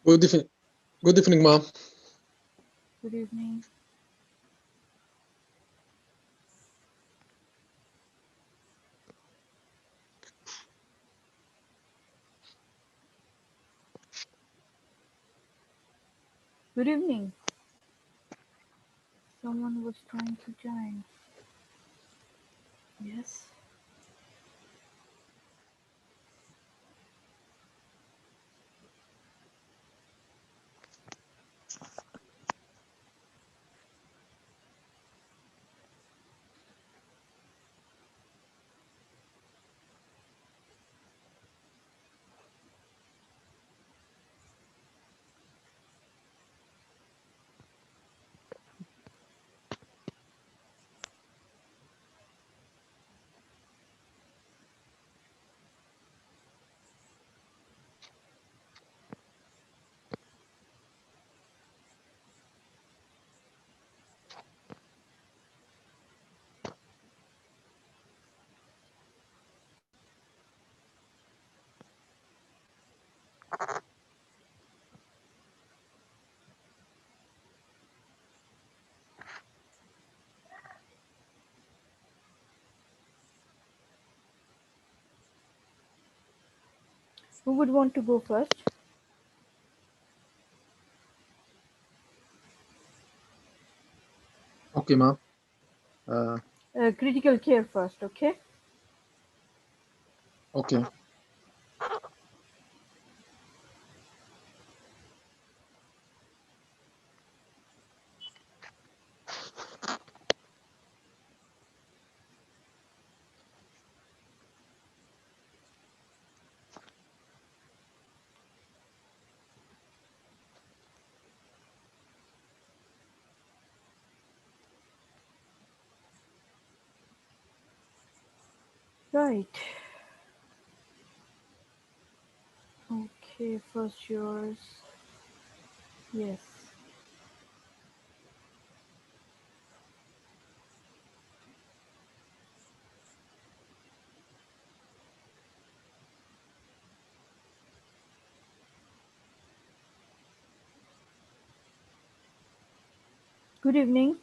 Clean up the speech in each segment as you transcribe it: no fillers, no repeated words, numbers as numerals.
Good evening. Good evening, ma'am. Good evening. Good evening. Someone was trying to join. Yes. Who would want to go first? Okay, ma'am. Critical care first, okay? Okay. Right. Okay, first yours. Yes. Good evening.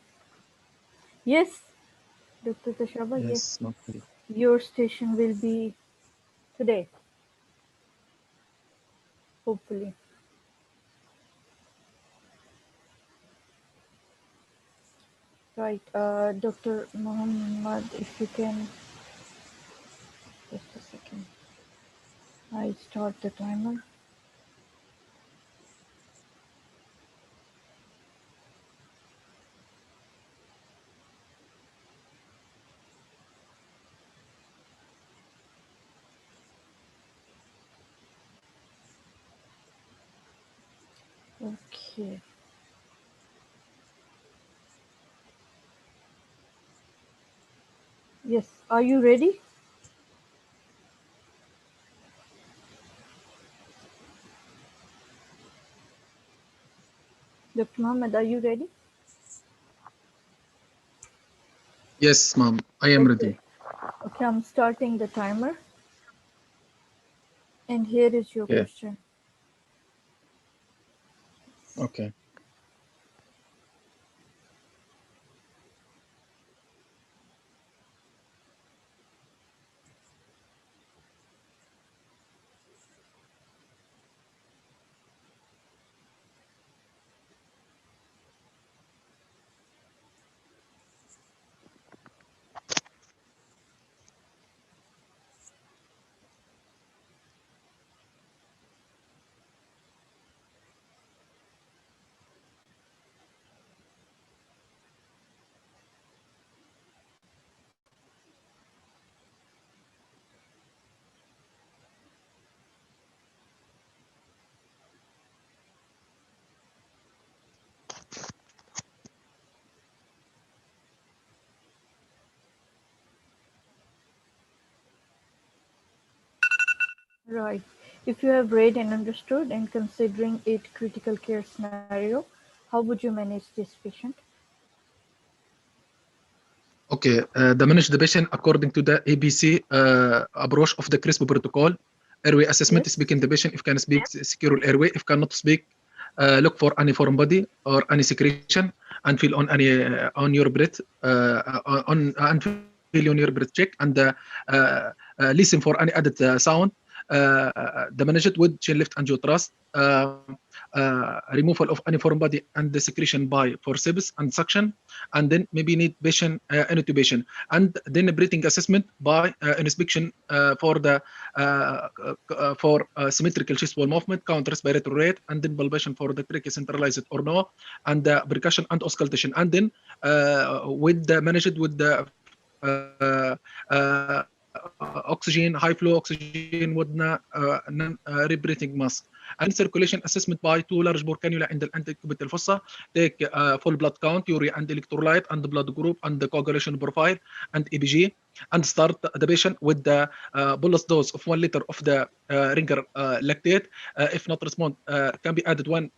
Yes, Dr. Tashaba, yes. Yes, ma'am. Your station will be today, hopefully. Right, Dr. Muhammad, if you can, just a second. I start the timer. Okay. Yes, are you ready? Dr. Muhammad, are you ready? Yes, ma'am. I am ready. Okay, I'm starting the timer. And here is your Yeah. question. Okay. Right. If you have read and understood and considering it critical care scenario, how would you manage this patient? Okay. The manage the patient according to the ABC approach of the CRISP protocol. Airway assessment, Yes. speaking the patient if can speak secure airway, if cannot speak, look for any foreign body or any secretion, and feel on any on your breath, and feel on your breath check, and listen for any added sound. The managed with chin lift angiotrust, removal of any foreign body and the secretion by forceps and suction, and then maybe need patient intubation, and then a breathing assessment by inspection for the symmetrical chest wall movement, count respiratory rate, and then palpation for the trachea centralized or no, and the percussion and auscultation, and then with the managed with the oxygen, high flow oxygen with non-rebreathing mask, and circulation assessment by 2 large bore cannula in the antecubital fossa, take full blood count, urea and electrolyte and the blood group and the coagulation profile and EBG, and start the patient with the bolus dose of 1 liter of the ringer lactate. If not respond, can be added one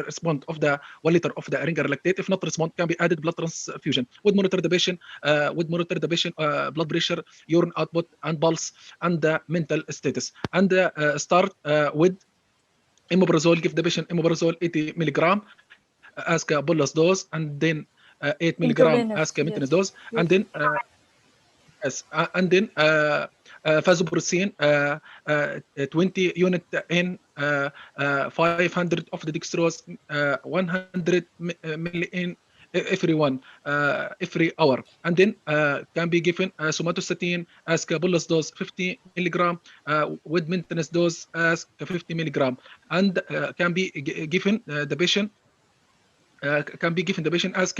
respond of the 1 liter of the ringer lactate. If not respond, can be added blood transfusion. Would monitor the patient blood pressure, urine output, and pulse, and the mental status. And start with imoprazole. Give the patient imoprazole 80 milligram as a bolus dose, and then 8 milligram as a maintenance dose, and then vasopressin 20 unit in 500 of the dextrose, 100 milli in every hour, and then can be given somatostatin as a bolus dose 50 milligram with maintenance dose as 50 milligram, and can be given the patient as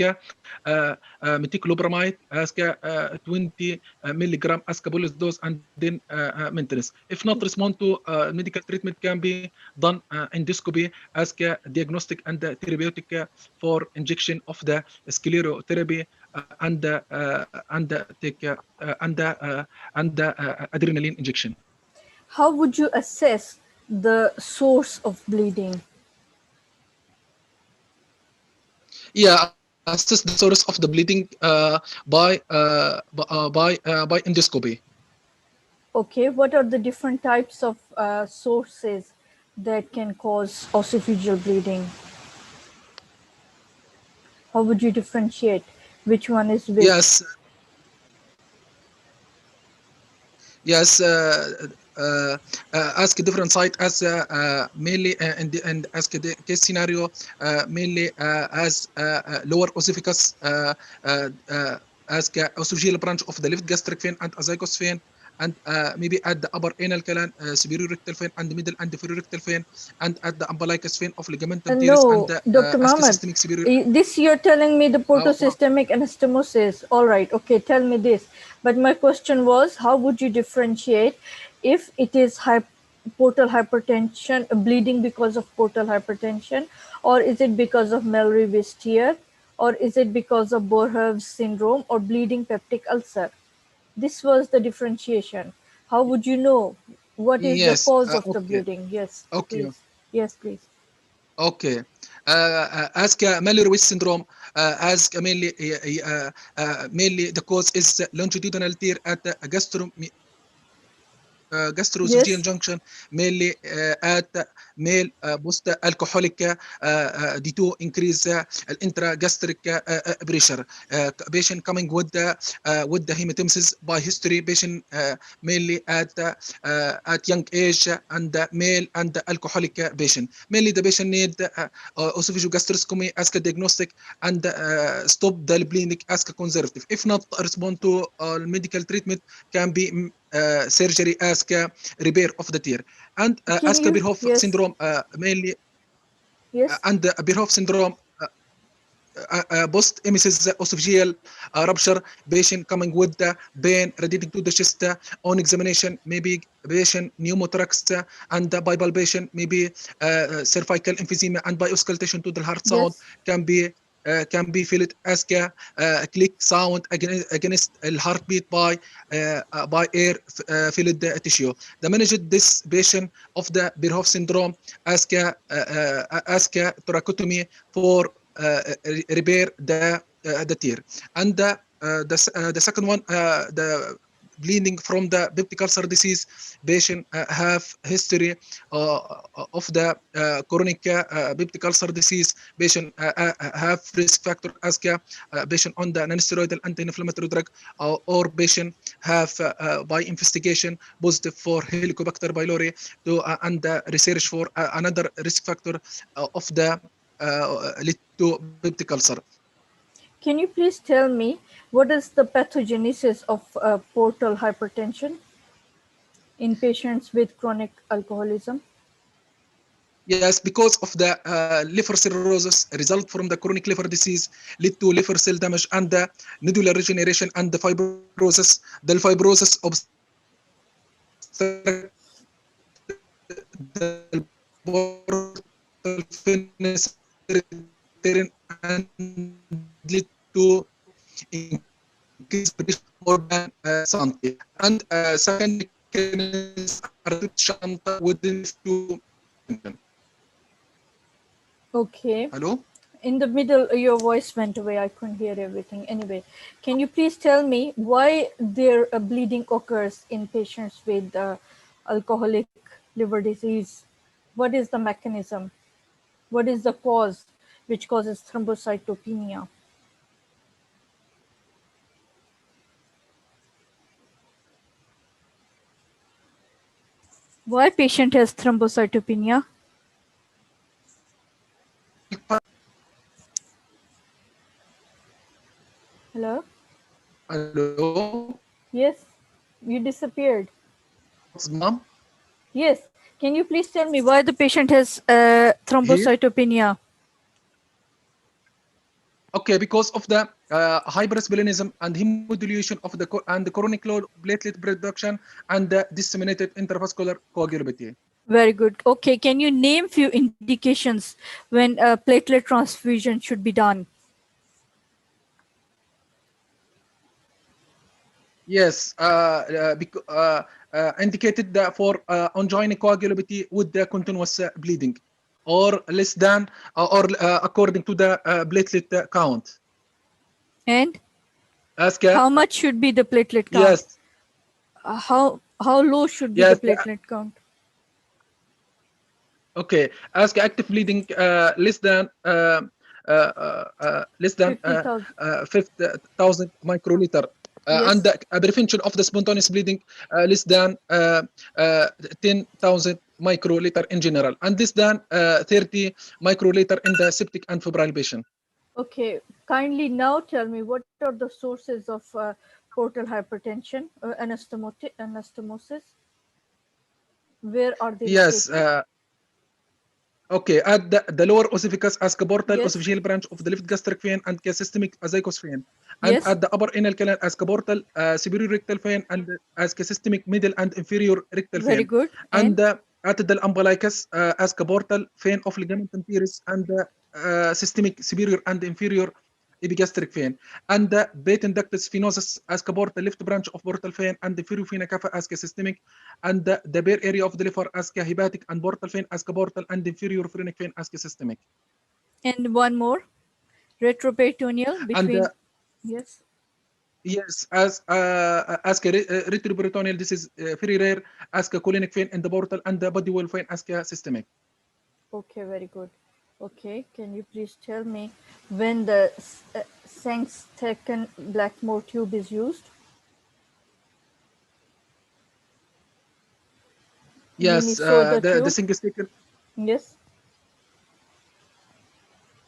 metoclopramide as 20 milligram as bolus dose, and then maintenance. If not respond to medical treatment, can be done endoscopy as diagnostic and therapeutic for injection of the sclerotherapy and adrenaline injection. How would you assess the source of bleeding? Yeah, assess the source of the bleeding by endoscopy. Okay, what are the different types of sources that can cause oesophageal bleeding? How would you differentiate which one is which? Yes, ask a different site as mainly and ask the case scenario mainly as lower oesophagus, as esophageal branch of the left gastric vein and azygos vein, and maybe at the upper anal canal, superior rectal vein, and the middle and inferior rectal vein, and at the umbilicus vein of ligamentum teres, no, and Dr. Mohammed, this you're telling me the protosystemic anastomosis. All right, okay, tell me this. But my question was, how would you differentiate if it is portal hypertension, bleeding because of portal hypertension, or is it because of Mallory-Weiss tear, or is it because of Boerhaave syndrome or bleeding peptic ulcer? This was the differentiation. How would you know what is the cause of the bleeding? Yes, okay. Please. Yes, please. Okay. As Mallory-Weiss syndrome, as mainly the cause is longitudinal tear at the gastroesophageal junction, mainly at male post alcoholic due to increase intragastric pressure. Patient coming with the hematemesis by history. Patient mainly at young age, and male and alcoholic patient. Mainly the patient need esophagogastroscopy as a diagnostic, and stop the bleeding as a conservative. If not respond to medical treatment, can be surgery as repair of the tear, and as Peripheral syndrome mainly, and Peripheral syndrome post emesis esophageal rupture. Patient coming with the pain radiating to the chest. On examination, maybe patient pneumothorax, and by palpation, maybe cervical emphysema, and by auscultation to the heart sound can be felt as a click sound against the heartbeat by air filled tissue. The managed this patient of the Peripheral syndrome as a thoracotomy for repair the tear. And the second one, the bleeding from the peptic ulcer disease. Patient have history of the chronic peptic ulcer disease. Patient have risk factor as patient on the non-steroidal anti-inflammatory drug, or patient have by investigation positive for Helicobacter pylori to and research for another risk factor of the lead to peptic ulcer. Can you please tell me what is the pathogenesis of portal hypertension in patients with chronic alcoholism? Yes, because of the liver cirrhosis result from the chronic liver disease lead to liver cell damage and the nodular regeneration and the fibrosis. The fibrosis obstruct the portal venous return and lead to increased pressure more than 70. And second mechanism are within to. Okay. Hello? In the middle, your voice went away. I couldn't hear everything. Anyway, can you please tell me why there bleeding occurs in patients with alcoholic liver disease? What is the mechanism? What is the cause which causes thrombocytopenia? Why patient has thrombocytopenia? Hello? Hello? Yes, you disappeared. Mom? Yes, can you please tell me why the patient has Here? thrombocytopenia? Okay, because of the hypersplenism and hemodilution of the and the chronic low platelet production and the disseminated intravascular coagulopathy. Very good. Okay, can you name few indications when platelet transfusion should be done? Yes, indicated that for angina coagulopathy with the continuous bleeding, or less than, or according to the platelet count. And Ask, how much should be the platelet count? yes, How low should be the yes, platelet count? okay. Ask active bleeding less than 50,000. 50,000 microliter. And Yes. the prevention of the spontaneous bleeding less than 10,000 microliter in general, and less than 30 microliter in the septic and febrile patient. Okay, kindly now tell me what are the sources of portal hypertension, anastomosis? Where are they Yes. located? Okay, at the lower oesophagus as portal Yes. esophageal branch of the left gastric vein and systemic azygos vein, and Yes. at the upper anal canal as portal superior rectal vein and as systemic middle and inferior rectal Very vein, good. and And at the umbilicus as portal vein of ligamentum teres and systemic superior and inferior epigastric vein, and the patent ductus venosus as portal left branch of portal vein and the inferior vena cava as systemic, and the bare area of the liver as hepatic and portal vein as portal and inferior phrenic vein as systemic. and one more, retroperitoneal And between. Yes. yes, as retroperitoneal, this is very rare as colonic vein in the portal and the body wall vein as systemic. Okay, very good. Okay, can you please tell me when the Sangstecken Blackmore tube is used? Yes, Minnesota the tube. thing is taken. Yes.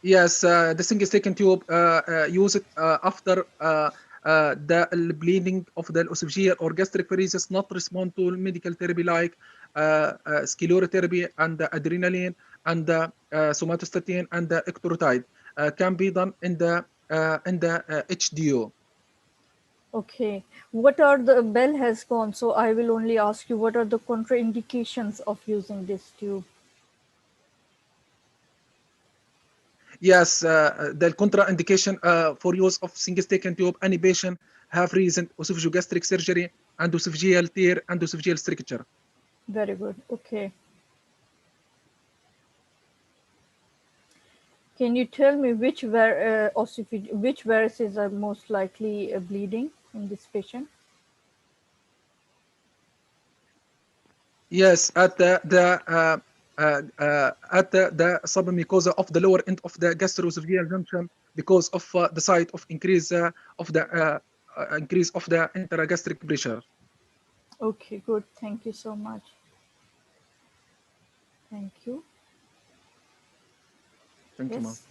Yes, the thing is taken tube use it after the bleeding of the esophageal or gastric varices not respond to medical therapy like sclerotherapy and the adrenaline and the somatostatin and the ectrodide can be done in the HDO. Okay. What are the bell has gone, so I will only ask you what are the contraindications of using this tube? Yes, the contraindication for use of single taken tube, any patient have recent esophagogastric surgery and esophageal tear and esophageal stricture. Very good. Okay. Can you tell me which which varices are most likely bleeding in this patient? Yes, at the submucosa of the lower end of the gastroesophageal junction because of the site of increase of the intragastric pressure. Okay, good. Thank you so much. Thank you. Thank you, ma'am. Yes.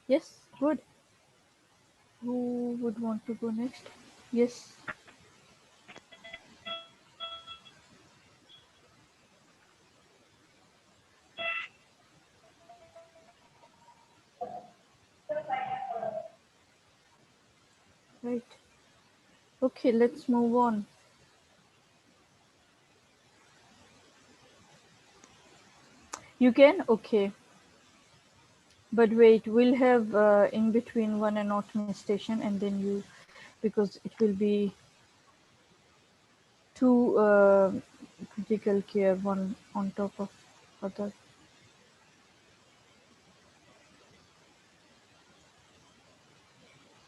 Yes, good. Who would want to go next? Yes. Right. Okay, let's move on. You can? Okay. But wait, we'll have in between one anatomy station and then you, because it will be two critical care, one on top of other.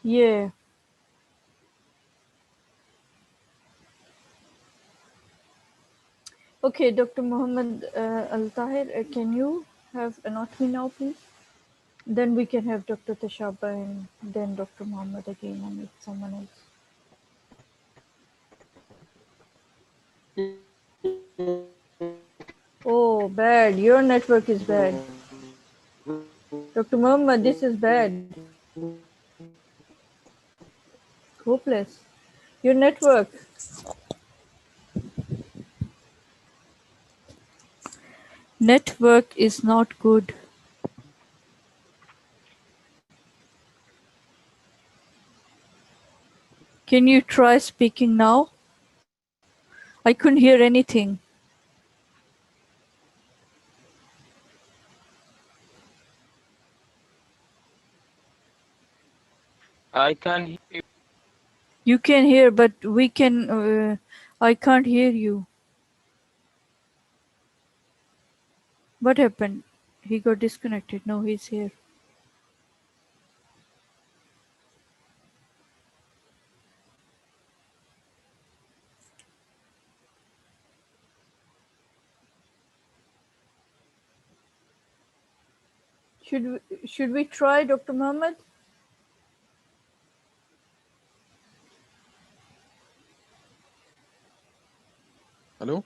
Yeah. Okay, Dr. Mohammed Al-Tahir, can you have anatomy now, please? Then we can have Dr. Tashaba and then Dr. Mohammed again and if someone else. Oh, bad. Your network is bad. Dr. Mohammed, this is bad. Hopeless. Your network. Network is not good. Can you try speaking now? I couldn't hear anything. I can hear you. You can hear, but we can. I can't hear you. What happened? He got disconnected. No, he's here. Should we try Dr. Mohammed? Hello?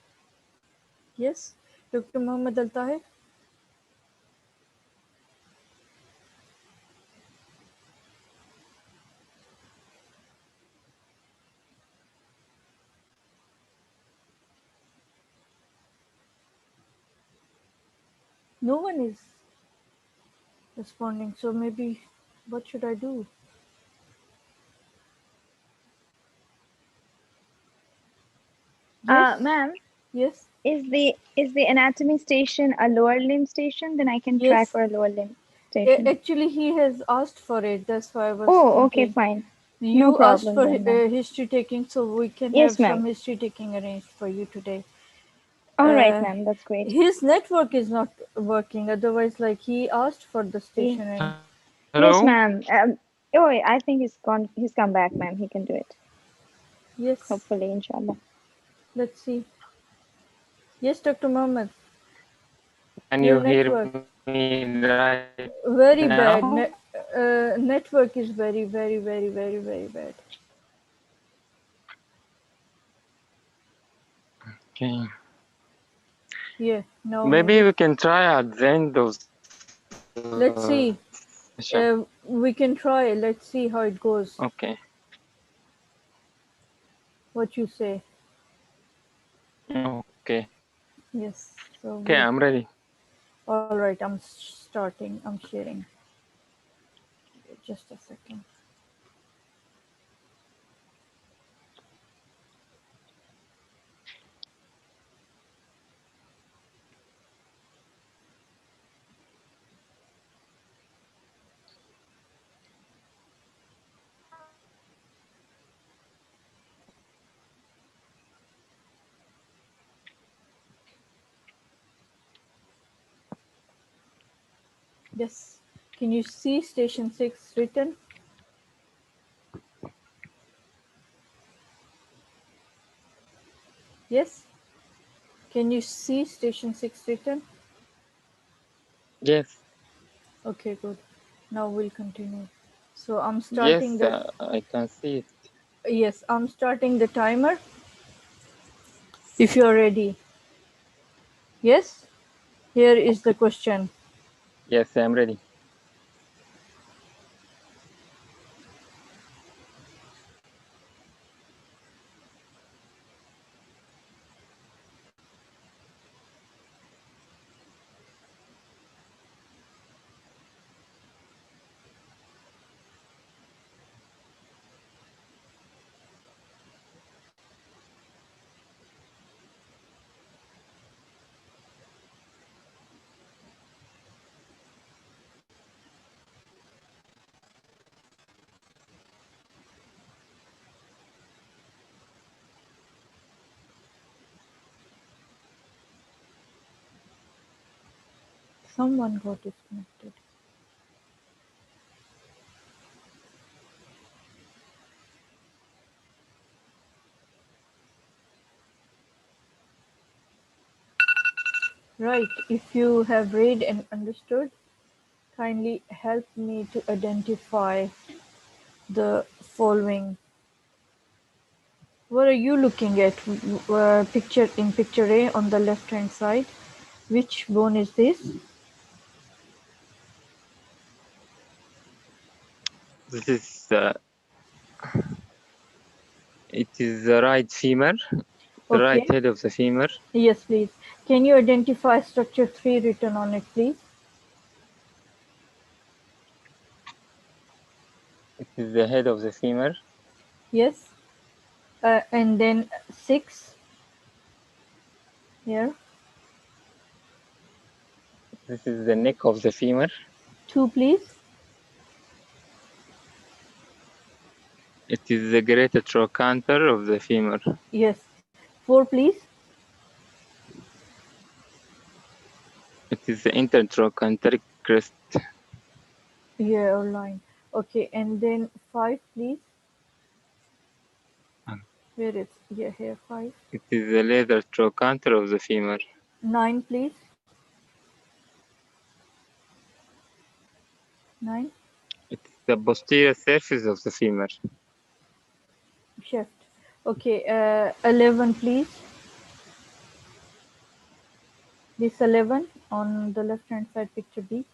Yes, Dr. Mohammed Al-Tahir. No one is responding. So maybe, what should I do? Yes. Ma'am, Yes. is the anatomy station a lower limb station? Then I can try Yes. for a lower limb station. Actually, he has asked for it. That's why I was Oh, okay, thinking. fine. You No asked problem for then, ma'am. history taking, so we can Yes, have ma'am. some history taking arranged for you today. All right, ma'am. That's great. His network is not working. Otherwise, like he asked for the Yeah. station and Hello? Yes, ma'am. Oh, I think he's gone. He's come back, ma'am. He can do it. yes, Hopefully, inshallah. let's see. Yes, Dr. Mohammed, Can your you hear network me right very now? bad. Network is very, very, very, very, very bad. Okay. Yeah, no, Maybe we can try at the end of let's see. session. We can try. Let's see how it goes. Okay. What you say? Okay. Yes. So Okay, I'm ready. all right. I'm starting. I'm sharing. Just a second. Yes. Can you see station 6 written? Yes? Can you see station 6 written? Yes. Okay, good. Now we'll continue. So I'm starting Yes, I can see it. Yes, I'm starting the timer. If you're ready. Yes? Here is the question. Yes, I'm ready. Someone got disconnected. Right. If you have read and understood, kindly help me to identify the following. What are you looking at? Picture in picture A on the left hand side. Which bone is this? This is it is the right femur, the Okay. right head of the femur. Yes, please. Can you identify structure 3 written on it, please? It is the head of the femur. Yes. And then 6 here. This is the neck of the femur. 2, please. It is the greater trochanter of the femur. Yes. 4, please. It is the intertrochanteric crest. Yeah, or line. Okay, and then 5, please. Where is yeah here 5. It is the lateral trochanter of the femur. 9, please. 9. It is the posterior surface of the femur. Shift. Okay, 11, please. This 11 on the left hand side, picture B.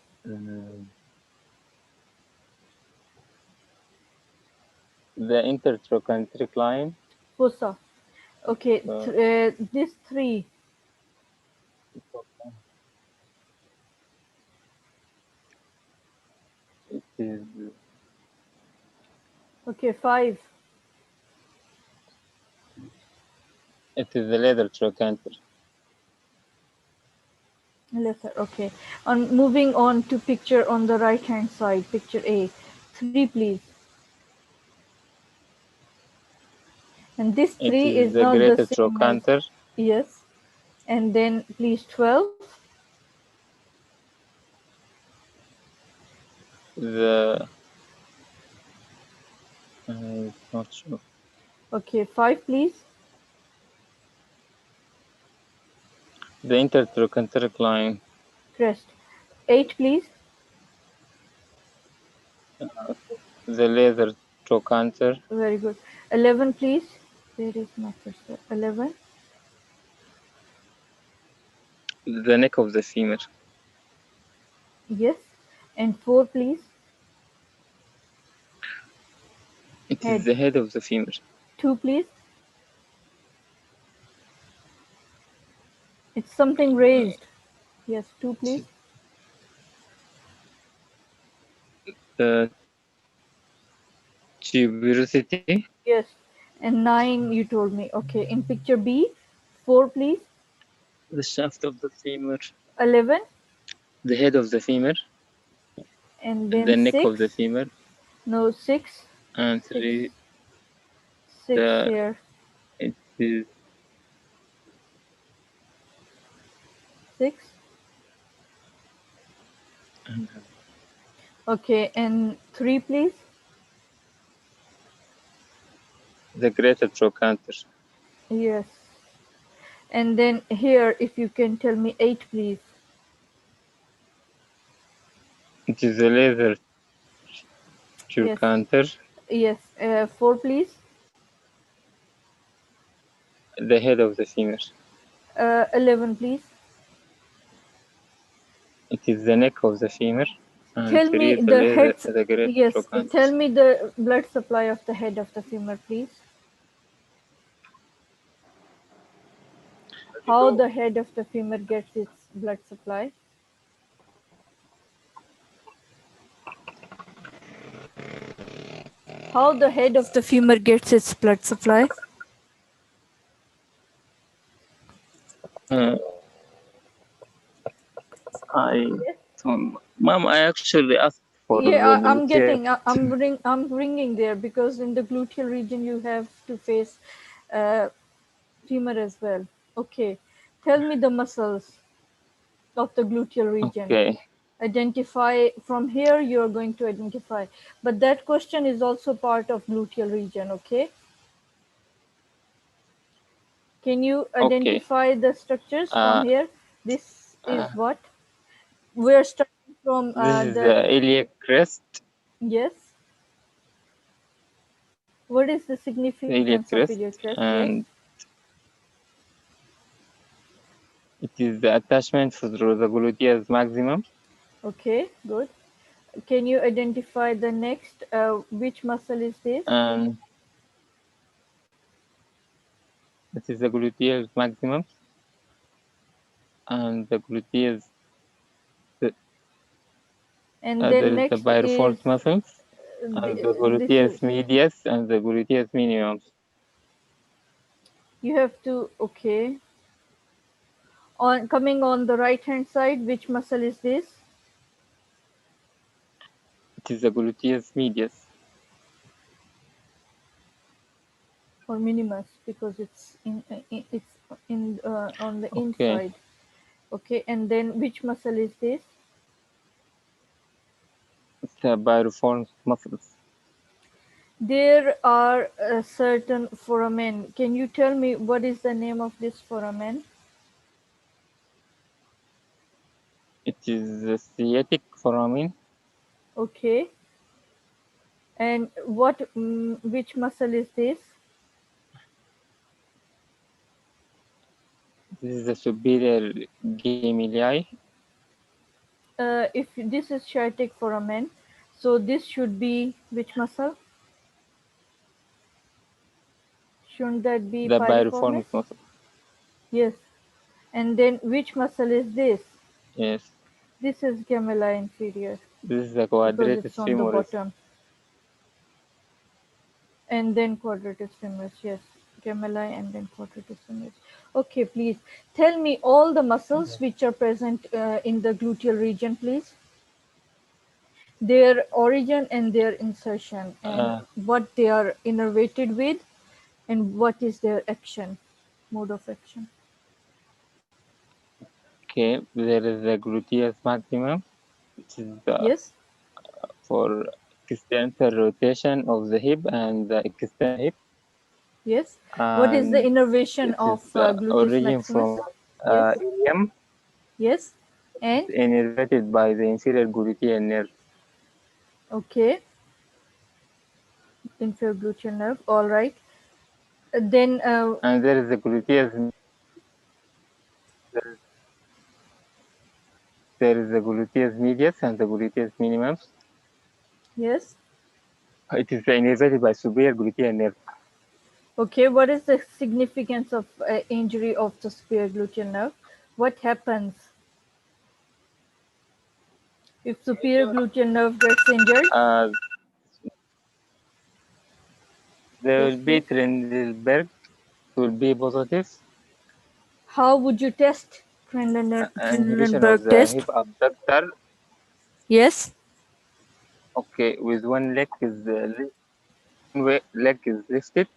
The intertrochanteric line. Fossa. Okay, this 3. It is Okay, 5. the lateral trochanter. Lesser. Okay. On moving on to picture on the right hand side, picture A. 3, please. And this It 3 is is the not the greater same as trochanter. yes. And then please 12. Not sure. Okay, 5, please. The intertrochanteric line. Crest. 8, please. The lateral trochanter. Very good. 11, please. Where is my cursor? 11. The neck of the femur. Yes. And 4, please. It Head. is the head of the femur. 2, please. It's something raised. Yes, 2, please. The tuberosity. Yes. And 9, you told me. Okay. In picture B, 4, please. The shaft of the femur. 11. The head of the femur. And then The neck 6. of the femur. No, 6. And 6. 3. 6 here. It is 6. Okay. And 3, please. the greater trochanter. Yes. And then here, if you can tell me 8, please. It is a laser Yes. trochanter. Yes. 4, please. The head of the femur. 11, please. It is the neck of the femur. And Tell 3 me is the the laser, head. the great Yes. trochanter. Tell me the blood supply of the head of the femur, please. How the head of the femur gets its blood supply. How the head of the femur gets its blood supply. Ma'am, I actually asked for the Yeah, I'm gluteal. getting. I'm bringing there because in the gluteal region you have to face femur as well. Okay, tell me the muscles of the gluteal region. Okay. Identify from here. You are going to identify, but that question is also part of gluteal region. Okay. Can you identify the structures from here? This is what we're starting from. This is the iliac crest. Yes. What is the significance of iliac crest? And Yes. it is the attachment for the gluteus maximum. Okay, good. Can you identify the next? Which muscle is this? This is the gluteus maximum. And the gluteus. And there then is next the piriformis muscles. And the gluteus medius and the gluteus minimum. You have to, okay. Coming on the right hand side, which muscle is this? It is the gluteus medius. Or minimus, because it's on the inside. Okay, and then which muscle is this? It's the piriformis muscles. There are certain foramen. Can you tell me what is the name of this foramen? It is the sciatic foramen. Okay. And which muscle is this? This is the superior gemellii. If this is sciatic foramen, so this should be which muscle? Shouldn't that be the piriformis muscle? Yes. And then which muscle is this? Yes. This is gemella inferior. This is the because quadratus it's on femoris. the bottom. And then quadratus femoris, yes. Gemelli and then quadratus femoris. Okay, please tell me all the muscles which are present in the gluteal region, please. Their origin and their insertion, and what they are innervated with, and what is their action, mode of action. Okay, there is the gluteus maximum, which is yes, for external rotation of the hip and the external hip. Yes. And what is the innervation of gluteus maximus? From ilium. Yes. And innervated by the inferior gluteal nerve. Okay. Inferior gluteal nerve. All right. Then. And there is the gluteus. There is the gluteus medius and the gluteus minimum. Yes. It is innervated by superior gluteal nerve. Okay. What is the significance of injury of the superior gluteal nerve? What happens if superior gluteal nerve gets injured? There will be Trendelenburg. Will be positive. How would you test Trendelenburg test? test? Hip abductor. Yes. Okay, with one leg is lifted.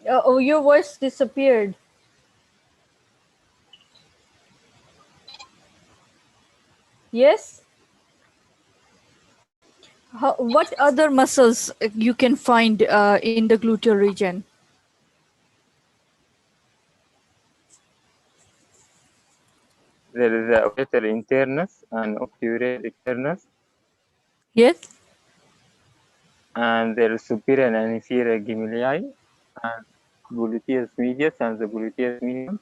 Oh, your voice disappeared. Yes. What other muscles you can find in the gluteal region? There is the obturar internus and obturar externus, Yes. and there is superior and inferior gemellii, and gluteus medius and the gluteus minimum.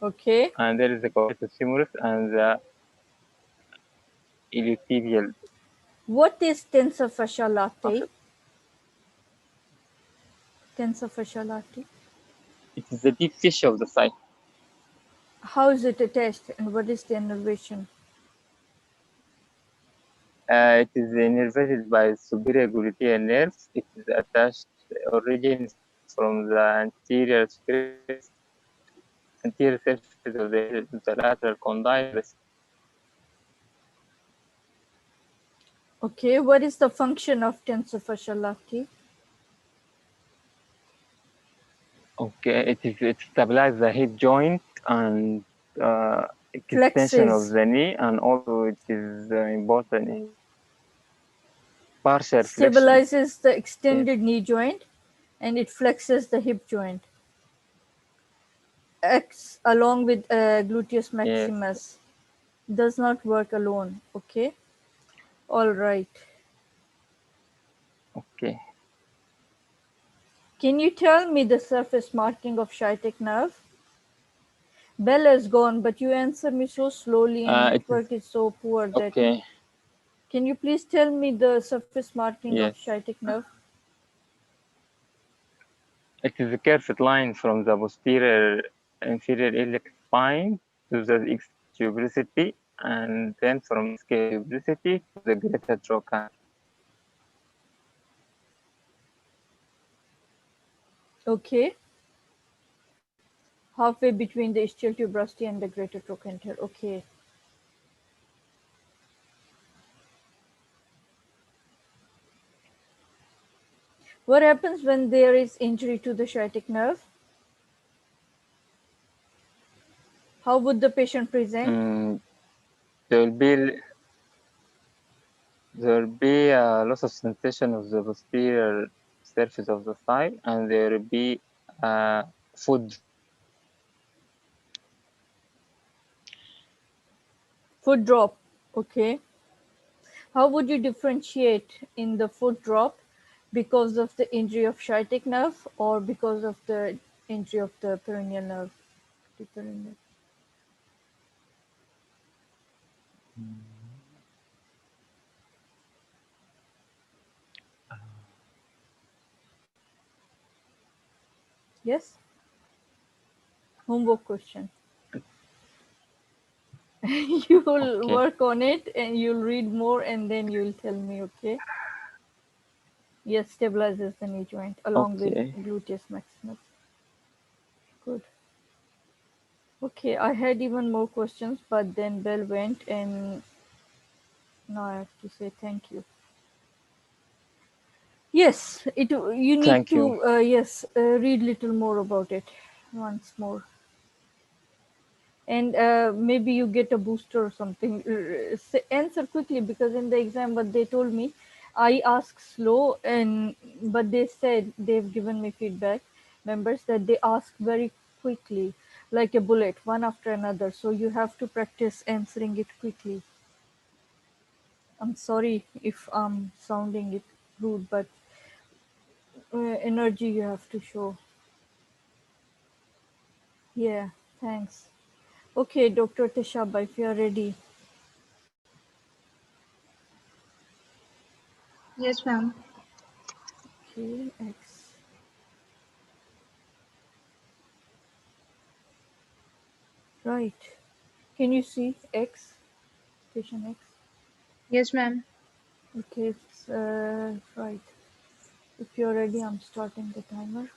Okay. And there is the collatus femoris and the iliotibial. What is tensor fascia latae? Tensor fascia latae. It is the deep tissue of the thigh. How is it attached and what is the innervation? It is innervated by superior gluteal nerves. It is attached origins from the anterior surface of the lateral condyle. Okay. What is the function of tensor fascia latae? Okay, it stabilizes the hip joint and extension of Flexes. the knee, and also it is important in partial flexion. Stabilizes the extended knee joint and it flexes the hip joint. Acts along with gluteus maximus. Does not work alone. Okay. All right. Okay. Can you tell me the surface marking of sciatic nerve? Bell is gone, but you answer me so slowly and network is so poor that. Okay. Can you please tell me the surface marking of Yes. sciatic nerve? It is a curved line from the posterior inferior iliac spine to the extuberosity, and then from extuberosity to the greater trochanter. Okay. Halfway between the ischial tuberosity and the greater trochanter. Okay. What happens when there is injury to the sciatic nerve? How would the patient present? There will be a loss of sensation of the posterior surface of the thigh, and there will be foot drop. Okay. How would you differentiate in the foot drop because of the injury of sciatic nerve or because of the injury of the peroneal nerve? Yes? Homework question. You will work on it and you'll read more and then you'll tell me, okay? Yes, stabilizes the knee joint along with gluteus maximus. Good. Okay, I had even more questions, but then Bell went and now I have to say thank you. Yes, you need to yes, read little more about it once more. And maybe you get a booster or something. Answer quickly, because in the exam what they told me, I ask slow, but they said they've given me feedback, members, that they ask very quickly, like a bullet, one after another. So you have to practice answering it quickly. I'm sorry if I'm sounding it rude, but energy you have to show. Yeah, thanks. Okay, Dr. Teshaba, if you are ready. Yes, ma'am. Okay, X. Right. Can you see X? Station X? Yes, ma'am. Okay, it's right. If you're ready, I'm starting the timer.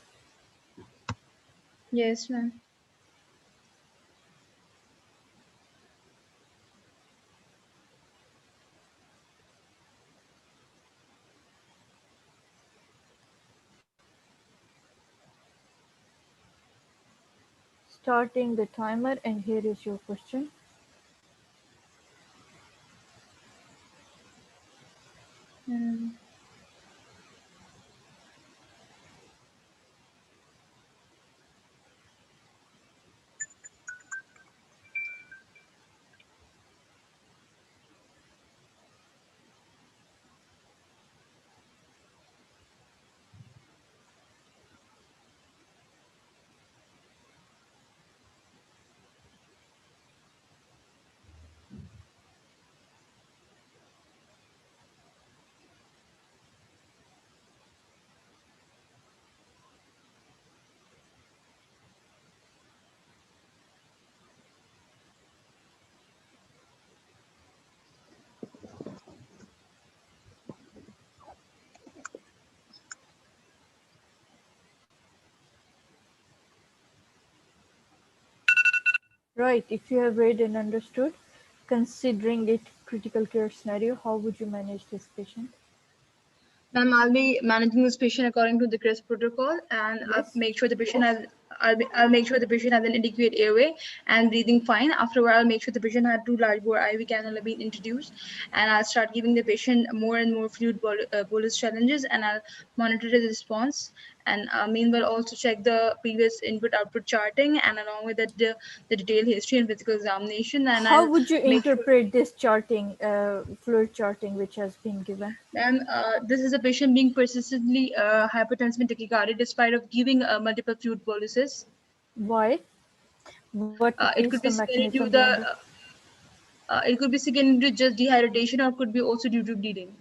Yes, ma'am. Starting the timer, and here is your question. Right. If you have read and understood, considering it critical care scenario, how would you manage this patient? Ma'am, I'll be managing this patient according to the CREST protocol, and I'll Yes. make sure the patient has. I'll make sure the patient has an adequate airway and breathing fine. Afterward, I'll make sure the patient had 2 large bore IV cannula being introduced, and I'll start giving the patient more and more fluid bolus challenges, and I'll monitor the response. And meanwhile, also check the previous input-output charting, and along with that, the detailed history and physical examination. And How I'll would you make sure. interpret this charting, fluid charting, which has been given? And this is a patient being persistently hypertensive and tachycardic despite of giving multiple fluid boluses. Why? What It is could the be secondary to mechanism the. behind it? It could be secondary to just dehydration, or could be also due to bleeding,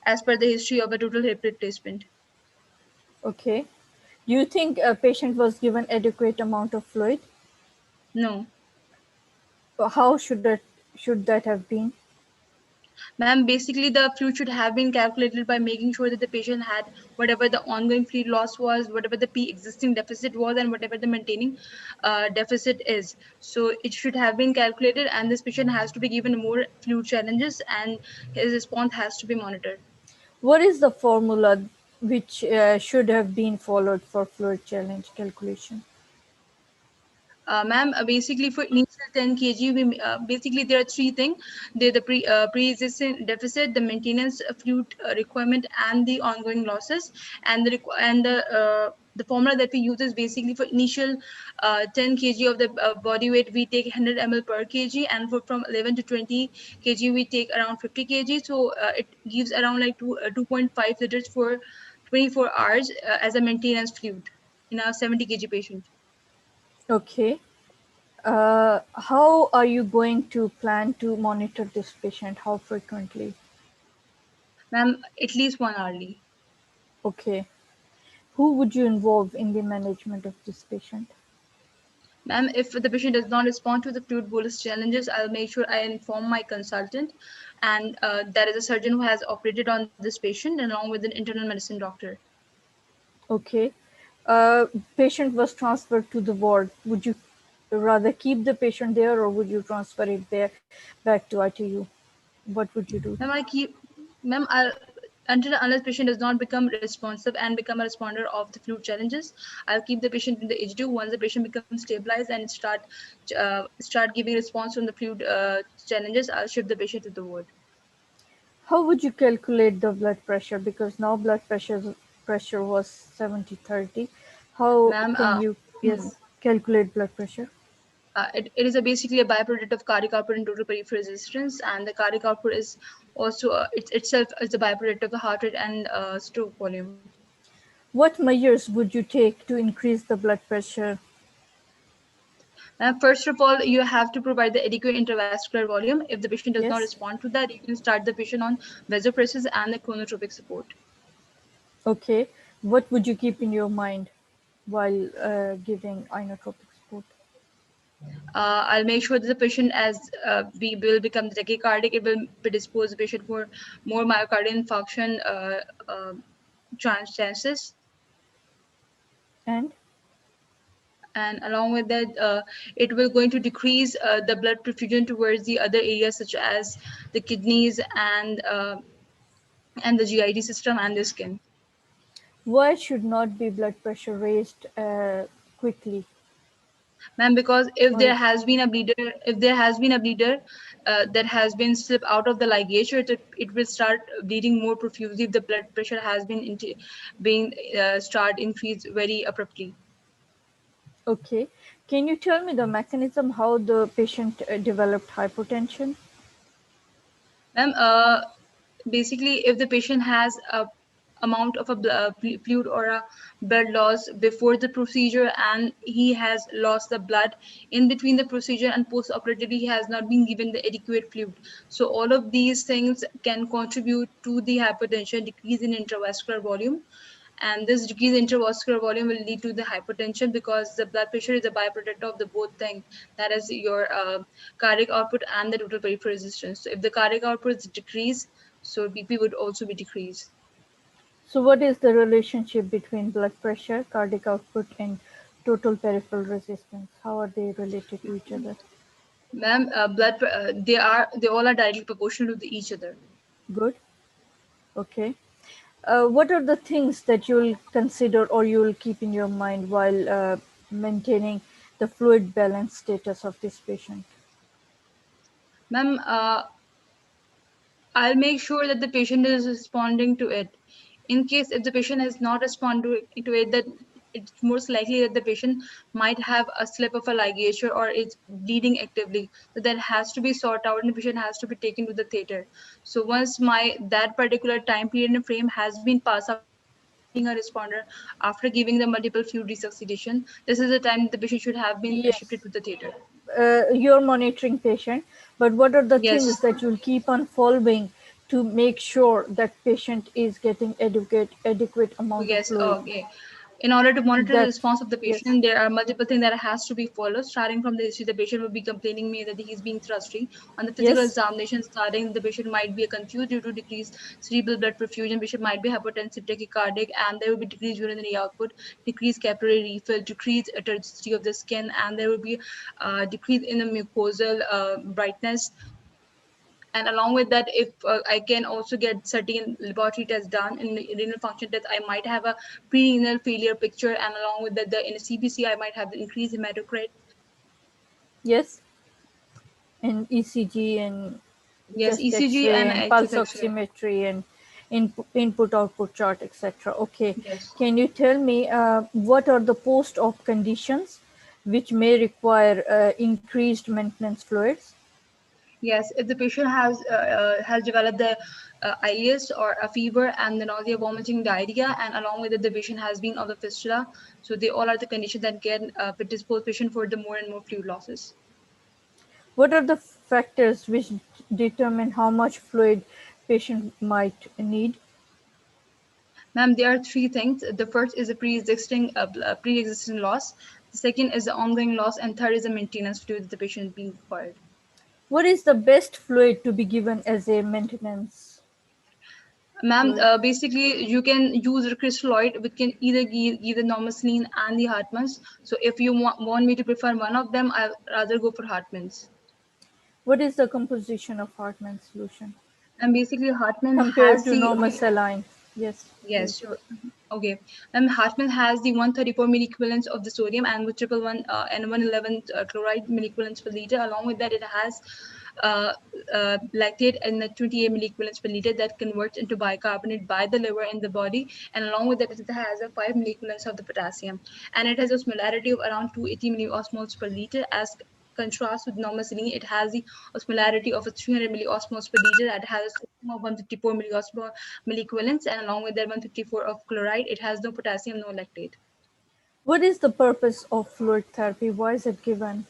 as per the history of a total hip replacement. Okay. Do you think a patient was given adequate amount of fluid? No, How should that have been? ma'am. Basically, the fluid should have been calculated by making sure that the patient had whatever the ongoing fluid loss was, whatever the pre-existing deficit was, and whatever the maintaining deficit is. So it should have been calculated, and this patient has to be given more fluid challenges, and his response has to be monitored. What is the formula which should have been followed for fluid challenge calculation? Ma'am, basically for initial 10 kg, basically there are 3 things: the pre-existing deficit, the maintenance fluid requirement, and the ongoing losses. And the formula that we use is basically for initial 10 kg of the body weight, we take 100 ml per kg, and from 11 to 20 kg, we take around 50 kg. So it gives around like 2.5 liters for 24 hours as a maintenance fluid in a 70 kg patient. Okay. How are you going to plan to monitor this patient? How frequently? Ma'am, at least 1 hourly. Okay. Who would you involve in the management of this patient? Ma'am, if the patient does not respond to the fluid bolus challenges, I'll make sure I inform my consultant, and that is a surgeon who has operated on this patient, along with an internal medicine doctor. Okay. Patient was transferred to the ward. Would you rather keep the patient there, or would you transfer it there back to ITU? What would you do? Ma'am, until unless patient does not become responsive and become a responder of the fluid challenges, I'll keep the patient in the H2. Once the patient becomes stabilized and start giving response from the fluid challenges, I'll shift the patient to the ward. How would you calculate the blood pressure? Because now blood pressure was 70/30. How can you calculate blood pressure? It is basically a byproduct of cardiac output and total peripheral resistance, and the cardiac output is also itself is a byproduct of the heart rate and stroke volume. What measures would you take to increase the blood pressure? First of all, you have to provide the adequate intravascular volume. If the patient does not Yes. respond to that, you can start the patient on vasopressors and the chronotropic support. Okay. What would you keep in your mind while giving inotropic support? I'll make sure that the patient, as we will become tachycardic, it will predispose the patient for more myocardial infarction chances. And Along with that, it will going to decrease the blood perfusion towards the other areas such as the kidneys and the GIT system and the skin. why should not be blood pressure raised quickly? Ma'am, because if Why? there has been a bleeder that has been slipped out of the ligature, it will start bleeding more profusely if the blood pressure has been start increased very abruptly. Okay. Can you tell me the mechanism how the patient developed hypotension? Ma'am, basically, if the patient has a amount of a fluid or a blood loss before the procedure, and he has lost the blood in between the procedure and post-operatively he has not been given the adequate fluid. So all of these things can contribute to the hypertension, decrease in intravascular volume, and this decrease in intravascular volume will lead to the hypertension, because the blood pressure is a byproduct of the both things, that is your cardiac output and the total peripheral resistance. So if the cardiac output is decreased, so BP would also be decreased. So what is the relationship between blood pressure, cardiac output, and total peripheral resistance? How are they related to each other? Ma'am, they all are directly proportional to each other. Good. Okay. What are the things that you'll consider or you'll keep in your mind while maintaining the fluid balance status of this patient? Ma'am, I'll make sure that the patient is responding to it. In case if the patient has not responded to it, then it's most likely that the patient might have a slip of a ligature or it's bleeding actively. So that has to be sought out and the patient has to be taken to the theater. So once that particular time period and frame has been passed after being a responder, after giving the multiple fluid resuscitation, this is the time the patient should have been shifted to the theater. You're monitoring patient, but what are the Yes. things that you'll keep on following to make sure that patient is getting adequate amount of Yes, fluid? okay. In order to monitor the response of the yes. patient, there are multiple things that has to be followed. Starting from the history, the patient will be complaining me that he's being thrusty. On the physical examination, starting the patient might be confused due to decreased cerebral blood perfusion. Patient might be hypotensive, tachycardic, and there will be decreased urinary output, decreased capillary refill, decreased turgidity of the skin, and there will be decrease in the mucosal brightness. And along with that, if I can also get certain laboratory tests done in the renal function test, I might have a pre-renal failure picture, and along with that, in a CBC, I might have the increased hematocrit. Yes, and ECG and Yes, chest ECG X-ray and and pulse X-ray. oximetry and input-output chart, etc. Okay, Yes. Can you tell me what are the post-op conditions which may require increased maintenance fluids? Yes, if the patient has developed the ileus or a fever and the nausea, vomiting, diarrhea, and along with it, the patient has been of the fistula, so they all are the conditions that can predispose patient for the more and more fluid losses. What are the factors which determine how much fluid patient might need? Ma'am, there are three things. The first is a pre-existing loss. The second is the ongoing loss, and third is the maintenance fluid that the patient is being required. What is the best fluid to be given as a maintenance? Ma'am, basically you can use a crystalloid, which can either give the normalsaline and the Hartmann's. So if you want me to prefer one of them, I'll rather go for Hartmann's. What is the composition of Hartmann's solution? And basically Hartmann compared has to the normal saline? Yes. Yes, sure. Okay. Hartmann has the 134 milliequivalents of the sodium and with 111 and 111 chloride milliequivalents per liter. Along with that, it has lactate and the 28 milliequivalents per liter that converts into bicarbonate by the liver in the body. And along with that, it has a 5 milliequivalents of the potassium. And it has a osmolarity of around 280 milliosmoles per liter. As contrast with normal saline, it has the osmolarity of a 300 milliosmoles per liter that has a 154 milliequivalents, and along with that 154 of chloride, it has no potassium, no lactate. What is the purpose of fluid therapy? Why is it given?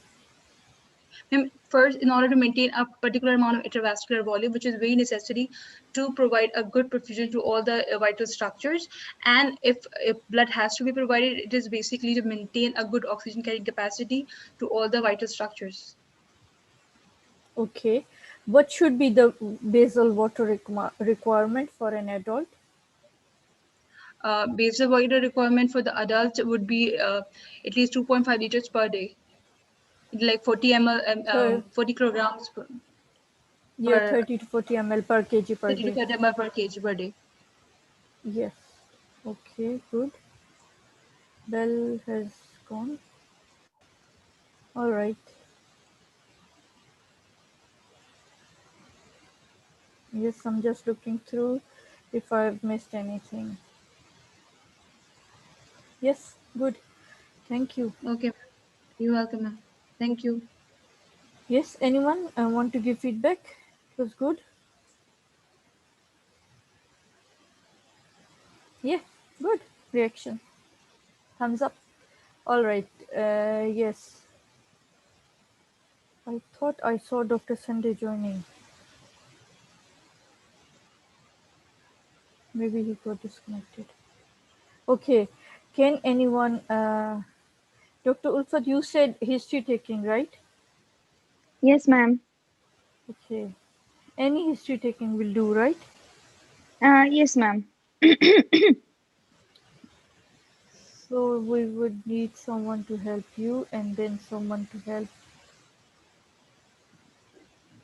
First, in order to maintain a particular amount of intravascular volume, which is very necessary to provide a good perfusion to all the vital structures. And if blood has to be provided, it is basically to maintain a good oxygen carrying capacity to all the vital structures. Okay. What should be the basal water requirement for an adult? Basal water requirement for the adult would be at least 2.5 liters per day, like 40 ml, 40 kilograms per, Yeah, 30 to 40 ml per kg per 30 day. to 30 ml per kg per day. Yes. Okay, good. Bell has gone. All right. Yes, I'm just looking through if I've missed anything. Yes, good. Thank you. Okay, you're welcome, ma'am. Thank you. Yes, anyone want to give feedback? It was good. Yeah, good. Reaction. Thumbs up. All right. Yes. I thought I saw Dr. Sunday joining. Maybe he got disconnected. Okay. Can anyone, Dr. Ulfat, you said history taking, right? Yes, ma'am. Okay. Any history taking will do, right? Yes, ma'am. So we would need someone to help you and then someone to help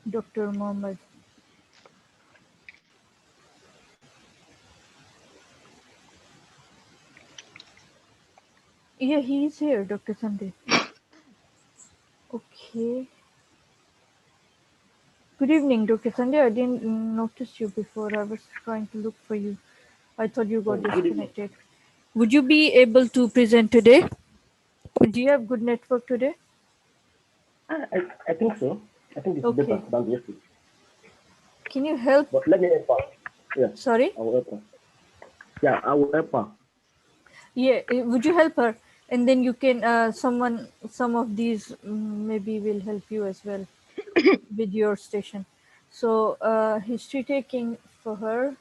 Dr. Mohammed. Yeah, he's here, Dr. Sunday. Okay. Good evening, Dr. Sunday. I didn't notice you before. I was trying to look for you. I thought you got disconnected. Would you be able to present today? Do you have good network today? I think so. I think it's better than yesterday. Can you help? But let me help her. Yeah. Sorry? I will help her. Yeah, I will help her. Yeah, would you help her? And then you can, some of these maybe will help you as well with your station. So history taking for her.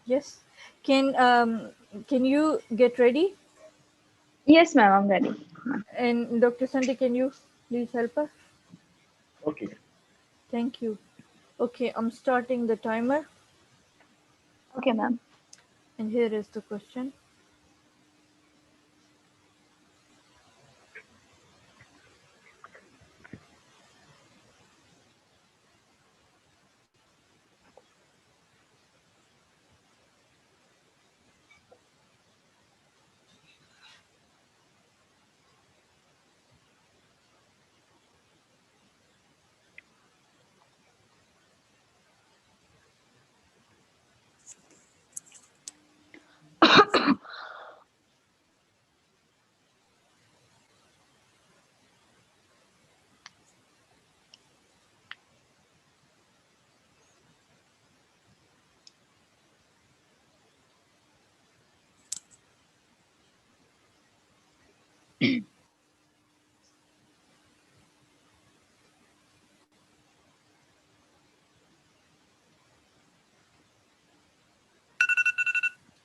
Yes. Can you get ready? Yes, ma'am, I'm ready. And Dr. Sunday, can you please help us? Okay. Thank you. Okay, I'm starting the timer. Okay, ma'am. And here is the question.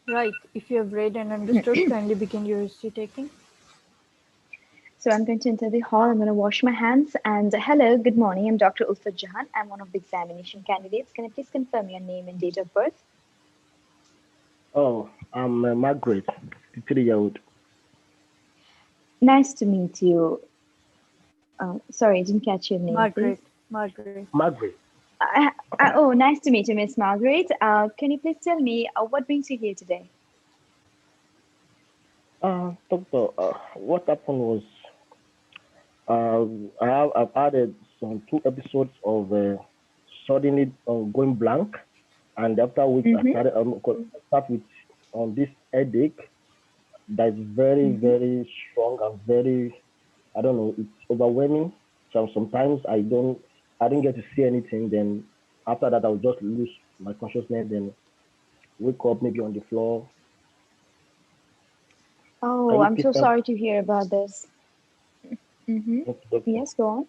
Right. If you have read and understood, kindly begin your history taking. So I'm going to enter the hall. I'm going to wash my hands. And hello, good morning. I'm Dr. Ulfa Jahan. I'm one of the examination candidates. Can you please confirm your name and date of birth? Oh, I'm Margaret, 53-year-old. Nice to meet you. Sorry, I didn't catch your name, Margaret. please. Margaret. Margaret. Oh, nice to meet you, Miss Margaret. Can you please tell me what brings you here today? Doctor, what happened was I've added some 2 episodes of suddenly going blank, and after which I started start with this headache that's very very strong and very, I don't know, it's overwhelming. So sometimes I didn't get to see anything. Then after that, I'll just lose my consciousness. Then wake up maybe on the floor. Oh, I'm so sorry to hear about this. Yes, go on.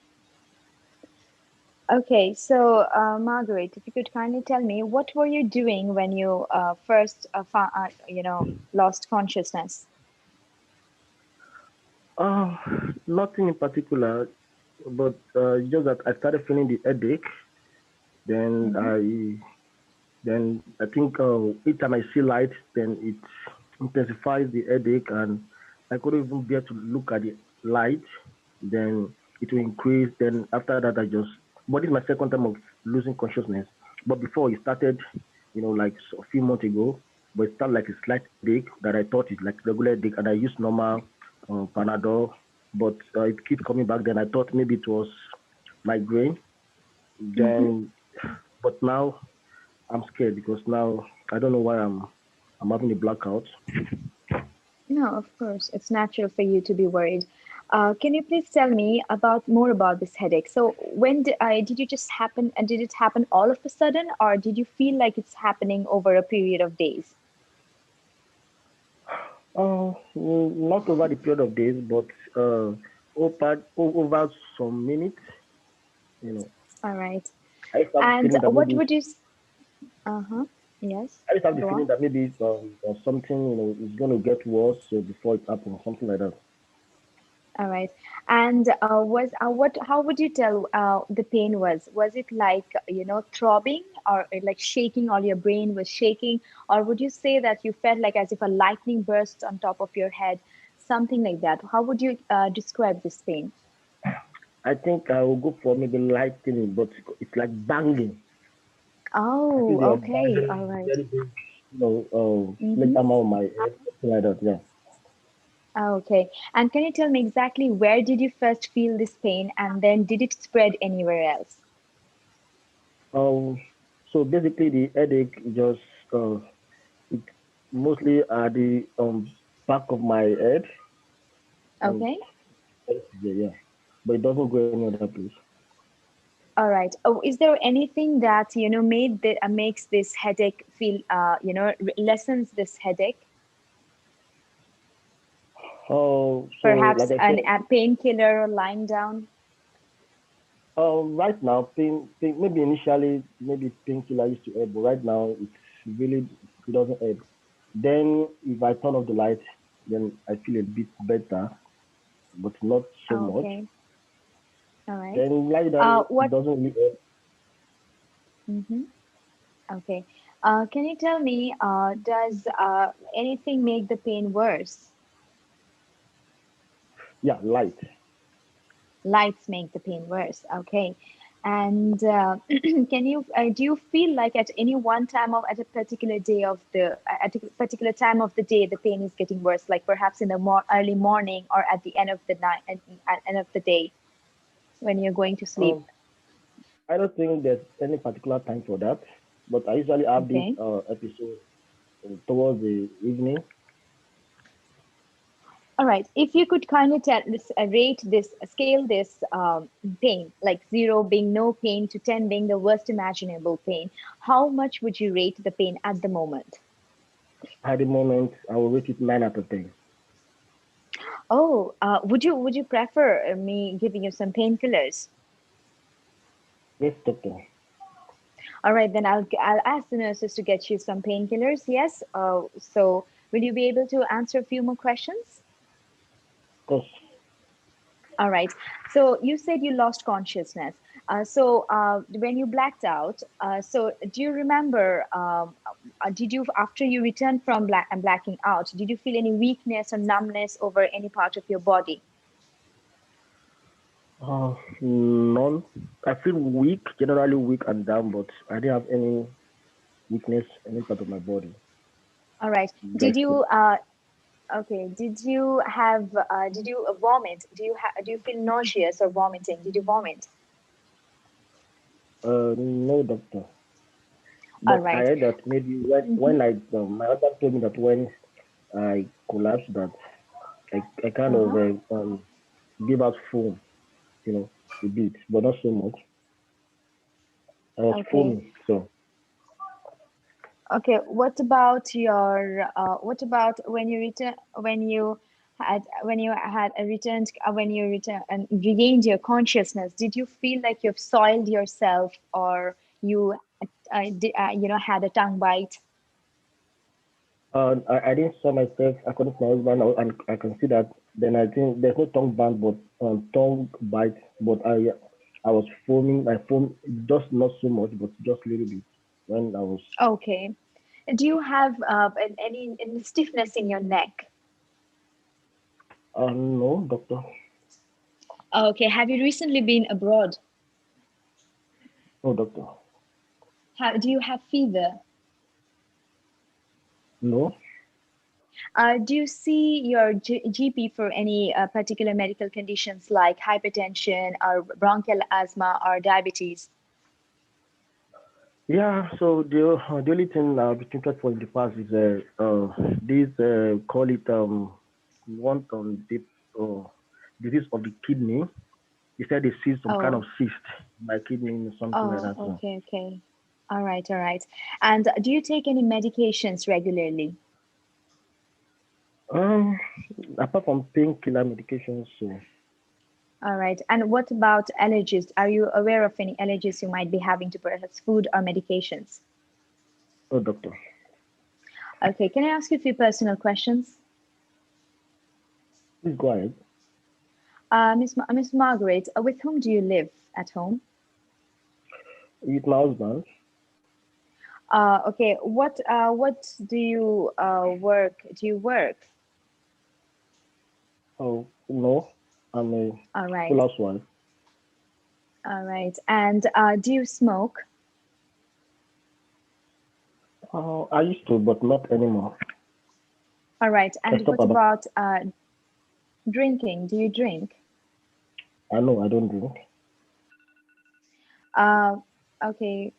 Okay, so Margaret, if you could kindly tell me, what were you doing when you first, lost consciousness? Nothing in particular, but just that I started feeling the headache. Then I think each time I see light, then it intensifies the headache, and I couldn't even bear to look at the light. Then it will increase. Then after that, but this is my second time of losing consciousness. But before it started, like a few months ago, but it started like a slight headache that I thought is like regular headache, and I used normal Panadol, but it keeps coming back. Then I thought maybe it was migraine. Then, but now I'm scared because now I don't know why I'm having a blackout. No, of course, it's natural for you to be worried. Can you please tell me more about this headache? So when did you just happen, and did it happen all of a sudden, or did you feel like it's happening over a period of days? Not over the period of days, but over some minutes, All right. And what would you? Yes. I just have the feeling that maybe something, is going to get worse before it happens, something like that. All right. And how would you tell the pain was? Was it like, throbbing or like shaking, or your brain was shaking? Or would you say that you felt like as if a lightning burst on top of your head, something like that? How would you describe this pain? I think I will go for maybe lightning, but it's like banging. I Oh, think they are okay. banging All right. very big, Mm-hmm. sledgehammer on my head, something like that. Yeah. Okay. And can you tell me exactly where did you first feel this pain, and then did it spread anywhere else? Um. So basically, the headache just it mostly at the back of my head. Um, Okay. yeah, but it doesn't go any other place. All right. Oh, is there anything that made the makes this headache feel lessens this headache? Oh, so Perhaps like I an said, a painkiller or lying down? right now, pain, maybe initially, maybe painkiller used to help, but right now, it doesn't help. Then, if I turn off the light, then I feel a bit better, but not so much. Okay. All right. Then, lie down, it What? doesn't really help. Mm-hmm. Okay. Can you tell me, does anything make the pain worse? Yeah, light. Lights make the pain worse. Okay. And can you do you feel like at any one time of at a particular day of the at a particular time of the day the pain is getting worse, like perhaps in the early morning or at the end of the night, at end of the day when you're going to sleep? Um, I don't think there's any particular time for that, but I usually have this Okay. episode towards the evening. All right. If you could kind of tell this, rate this, scale this pain, like 0 being no pain to 10 being the worst imaginable pain, how much would you rate the pain at the moment? At the moment, I will rate it 9 out of 10. Oh, would you prefer me giving you some painkillers? Yes, doctor. All right, then I'll ask the nurses to get you some painkillers. Yes. So will you be able to answer a few more questions? Of course. All right. So you said you lost consciousness. So when you blacked out, so do you remember? Did you, after you returned from blacking out, did you feel any weakness or numbness over any part of your body? None. I feel weak, generally weak and down, but I didn't have any weakness any part of my body. All right. Did Just you? Okay. Did you have? Did you vomit? Do you feel nauseous or vomiting? Did you vomit? no, doctor. All But I right. heard that maybe when like my husband told me that when I collapsed, that I kind of Uh-huh. give out foam, a bit, but not so much. I was Okay. foaming, so Okay, what about when you return when you had a returned when you return and regained your consciousness, did you feel like you've soiled yourself, or you had a tongue bite? I didn't saw myself according to my husband, and I can see that. Then I think there's no tongue band, but tongue bite. But I was foaming. I foamed just not so much, but just a little bit when I was. Okay. Do you have any stiffness in your neck? No, doctor. Okay. Have you recently been abroad? No, doctor. Do you have fever? No. Do you see your GP for any particular medical conditions like hypertension or bronchial asthma or diabetes? Yeah. So the only thing I've been thinking for in the past is this call it one deep disease of the kidney. He said they see some kind of Oh, cyst in my kidney or something like oh, that. So. okay, okay. All right, all right. And do you take any medications regularly? Um, Apart from painkiller medications, so All right. And what about allergies? Are you aware of any allergies you might be having to perhaps food or medications? oh doctor, Okay, can I ask you a few personal questions? please go ahead. Miss Margaret, with whom do you live at home? With my husband. Okay. What do you work? Do you work? Oh no, I'm a All right. full housewife. All right. And do you smoke? I used to, but not anymore. All right. I And stopped what about. about drinking? Do you drink? I know I don't drink. Okay.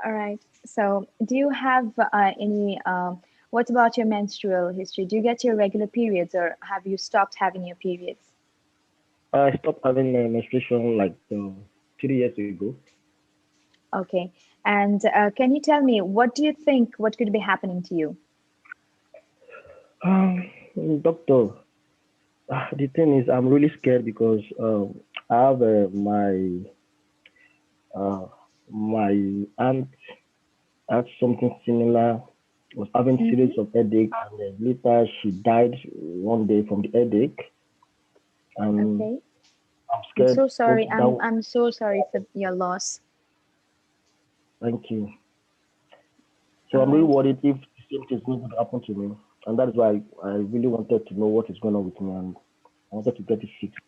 All right. So, do you have any? What about your menstrual history? Do you get your regular periods, or have you stopped having your periods? I stopped having menstruation like 3 years ago. Okay. And can you tell me what do you think? What could be happening to you? Um, Doctor, the thing is, I'm really scared because I have uh, my aunt had something similar. Was having series of headache, and then later she died one day from the headache. And Okay. I'm I'm scared. so sorry. That, I'm so sorry for your loss. thank you. So All I'm really right. worried if the same thing is not going to happen to me, and that is why I really wanted to know what is going on with me, and I wanted to get it fixed.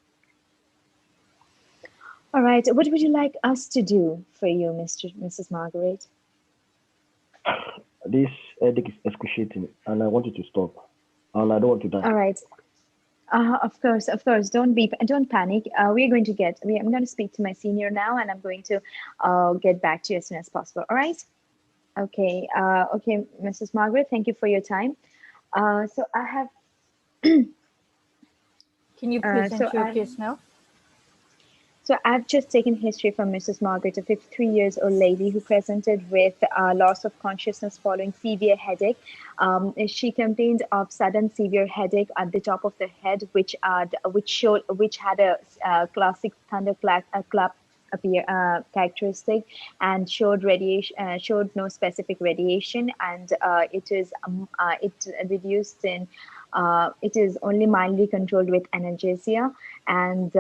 All right. What would you like us to do for you, Mrs. Margaret? This headache is excruciating, and I want it to stop, and I don't want to die. All right. Of course, of course. Don't panic. I'm going to speak to my senior now, and I'm going to get back to you as soon as possible. All right. Okay. Okay, Mrs. Margaret. Thank you for your time. So I have. Can you present your case now? So I've just taken history from Mrs. Margaret, a 53 years old lady who presented with loss of consciousness following severe headache. She complained of sudden severe headache at the top of the head, which had a classic thunderclap characteristic, and showed no specific radiation, and it reduced in. It is only mildly controlled with analgesia, and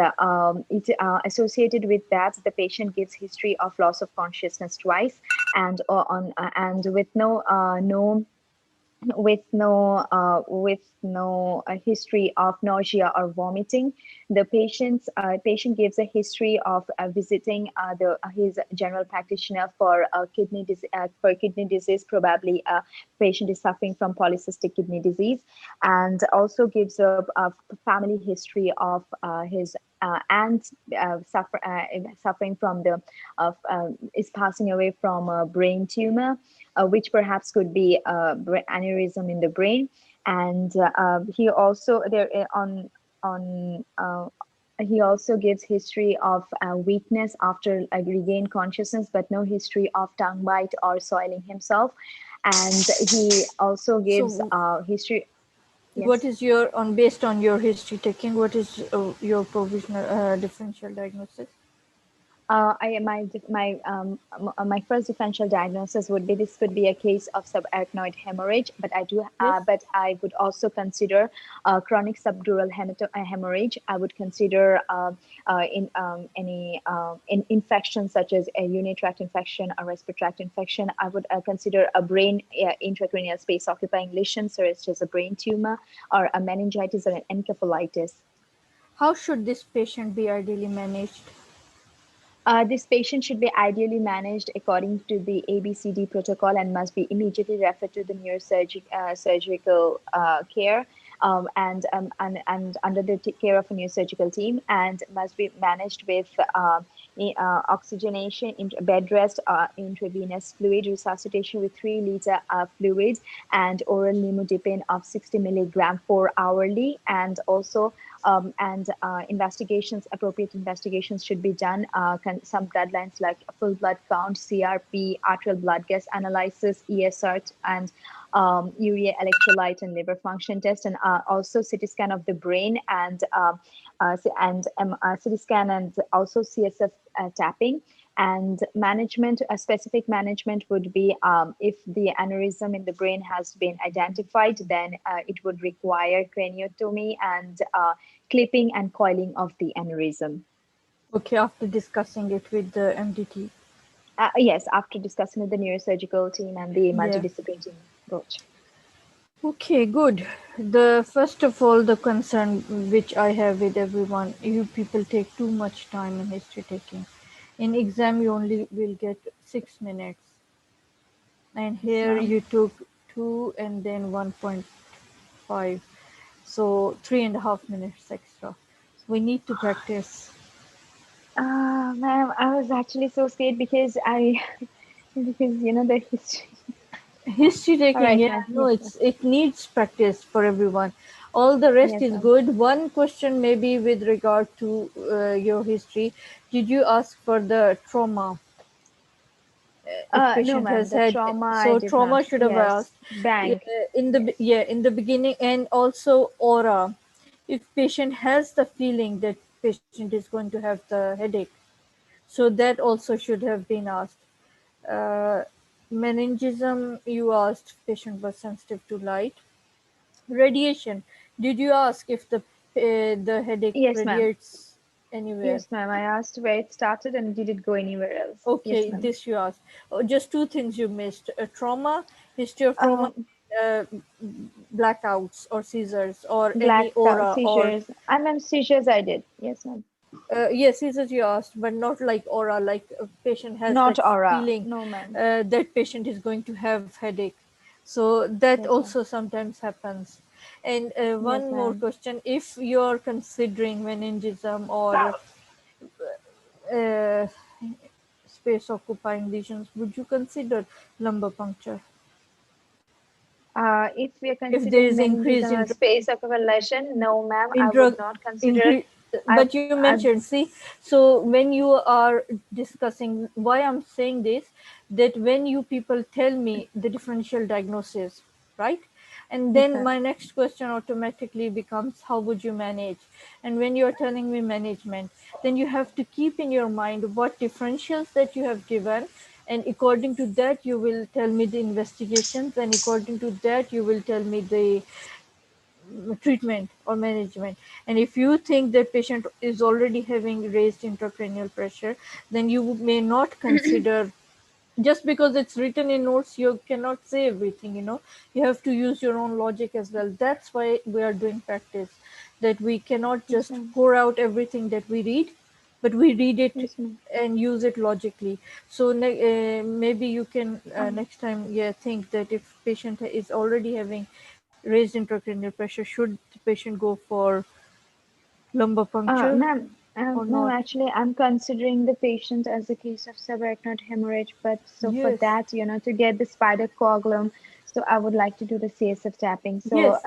associated with that, the patient gives history of loss of consciousness twice, and with no history of nausea or vomiting. The patient gives a history of visiting his general practitioner for kidney disease. Probably a patient is suffering from polycystic kidney disease, and also gives a family history of his aunt suffering from is passing away from a brain tumor, which perhaps could be aneurysm in the brain. And he also he also gives history of weakness after regain consciousness, but no history of tongue bite or soiling himself. And he also gives history. Yes. What is based on your history taking? What is your provisional differential diagnosis? My first differential diagnosis would be this could be a case of subarachnoid hemorrhage, but I would also consider chronic subdural hemorrhage. I would consider any infection such as a urinary tract infection or respiratory tract infection. I would consider a brain intracranial space occupying lesion, such as a brain tumor or a meningitis or an encephalitis. How should this patient be ideally managed? This patient should be ideally managed according to the ABCD protocol and must be immediately referred to the neurosurgical care and under the care of a neurosurgical team, and must be managed with oxygenation, bed rest, intravenous fluid resuscitation with 3 liter fluid, and oral nimodipine of 60 milligram 4 hourly, and also appropriate investigations should be done. Some blood lines like full blood count, CRP, arterial blood gas analysis, ESR, and urea electrolyte and liver function test, and also CT scan of the brain, and CT scan, and also CSF tapping. And a specific management would be if the aneurysm in the brain has been identified, then it would require craniotomy and clipping and coiling of the aneurysm. Okay, after discussing it with the MDT. Yes, after discussing with the neurosurgical team and the multidisciplinary team. Good. Okay, good. The first of all, the concern which I have with everyone, you people take too much time in history taking. In exam, you only will get 6 minutes. And here you took 2 and then 1.5. So 3.5 minutes extra. We need to practice. Ma'am, I was actually so scared because the history. History taking, Right, yeah, no, yes, it needs practice for everyone. All the rest yes, is ma'am. good. One question maybe with regard to your history. Did you ask for the trauma? If No, patient ma'am. has The had, trauma I so did trauma not. should have Yes, asked. bank. In the beginning, and also aura. If patient has the feeling that patient is going to have the headache, so that also should have been asked. Uh, Meningism, you asked patient was sensitive to light. Radiation, did you ask if the headache Yes, ma'am. radiates anywhere? Yes, ma'am. I asked where it started and did it go anywhere else? Yes, Okay, ma'am. this you asked. Oh, just 2 things you missed: trauma, history of trauma, uh, blackouts or seizures, or any aura, or Seizures. I mean, seizures I did. Yes, ma'am. yes, seizures you asked, but not like aura, like a patient has Not that aura. feeling No, ma'am. that patient is going to have headache. So that Yes, ma'am. also sometimes happens. And Yes, one more ma'am. question: if you're considering meningism or uh, space occupying lesions, would you consider lumbar puncture? If we are If there considering is increased meningism a space of accumulation, no, ma'am, I would drug not consider. increase, but you mentioned, see, so when you are discussing, why I'm saying this, that when you people tell me the differential diagnosis, right, and Yes, then ma'am. my next question automatically becomes how would you manage, and when you're telling me management, then you have to keep in your mind what differentials that you have given, and according to that you will tell me the investigations, and according to that you will tell me the treatment or management. And if you think that patient is already having raised intracranial pressure, then you may not consider, just because it's written in notes, you cannot say everything, you have to use your own logic as well. That's why we are doing practice, that we cannot Yes, just ma'am. pour out everything that we read, but we read it Yes, ma'am. and use it logically. So maybe you can next time, think that if patient is already having raised intracranial pressure, should the patient go for lumbar puncture Ma'am, or ma'am, not? actually, I'm considering the patient as a case of subarachnoid hemorrhage, but so for Yes, that, to get the spider coagulum, so I would like to do the CSF tapping. So, yes,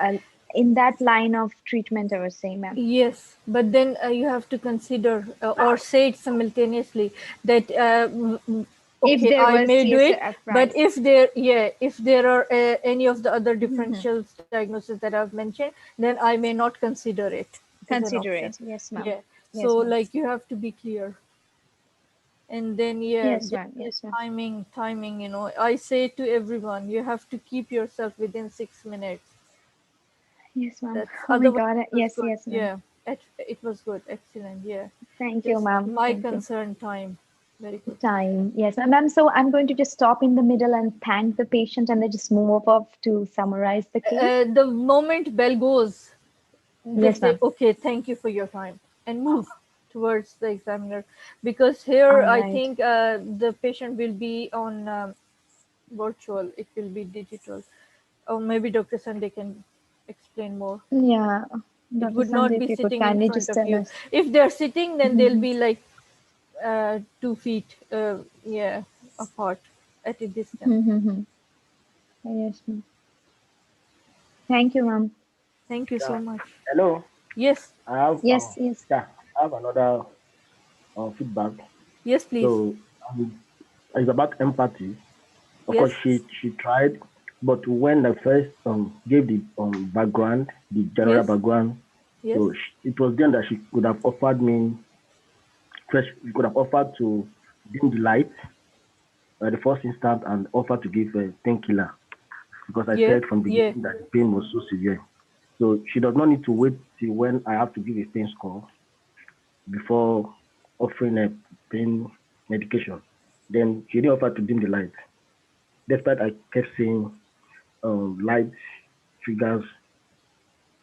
in that line of treatment, I was saying, ma'am. yes, but then you have to consider or say it simultaneously that If okay, there I was may do it, CSF, but right? if there are any of the other Mhm. differential diagnoses that I've mentioned, then I may not consider it as an Consider option. it. Yes, ma'am. Yeah, so Yes, ma'am. like you have to be clear. And then Yes, just ma'am. this Yes, ma'am. timing, I say to everyone, you have to keep yourself within 6 minutes. Yes, ma'am. That's Oh my otherwise God. it was Yes, good. yes, ma'am. Yeah, it was good. Excellent. Yeah, Thank you, just ma'am. my Thank you. concern time. Very good. Time. Yes, ma'am. So I'm going to just stop in the middle and thank the patient and then just move off to summarize the case. The moment bell goes, Yes, just say, ma'am. okay, thank you for your time, and move towards the examiner, because here All I right. think the patient will be on virtual. It will be digital. Or maybe Dr. Sunday can explain more. Yeah. It Dr. would Sunday, not if be you could sitting in kindly front just of tell you. us. If they're sitting, then they'll Mhm. be like 2 feet, apart at a distance. Mhm. Yes, ma'am. Thank you, ma'am. Thank you Yeah. so much. Hello. Yes, I have Yes, yes. yeah, I have another feedback. yes, please. So it's about empathy. Of Yes, course, she tried, but when I first gave the background, the general yes, background, yes, so it was then that she could have offered me first. She could have offered to dim the light at the first instant and offer to give a painkiller because I yeah, said from the yeah, beginning that the pain was so severe. So she does not need to wait till when I have to give a pain score before offering a pain medication. Then she didn't offer to dim the light, despite I kept saying light triggers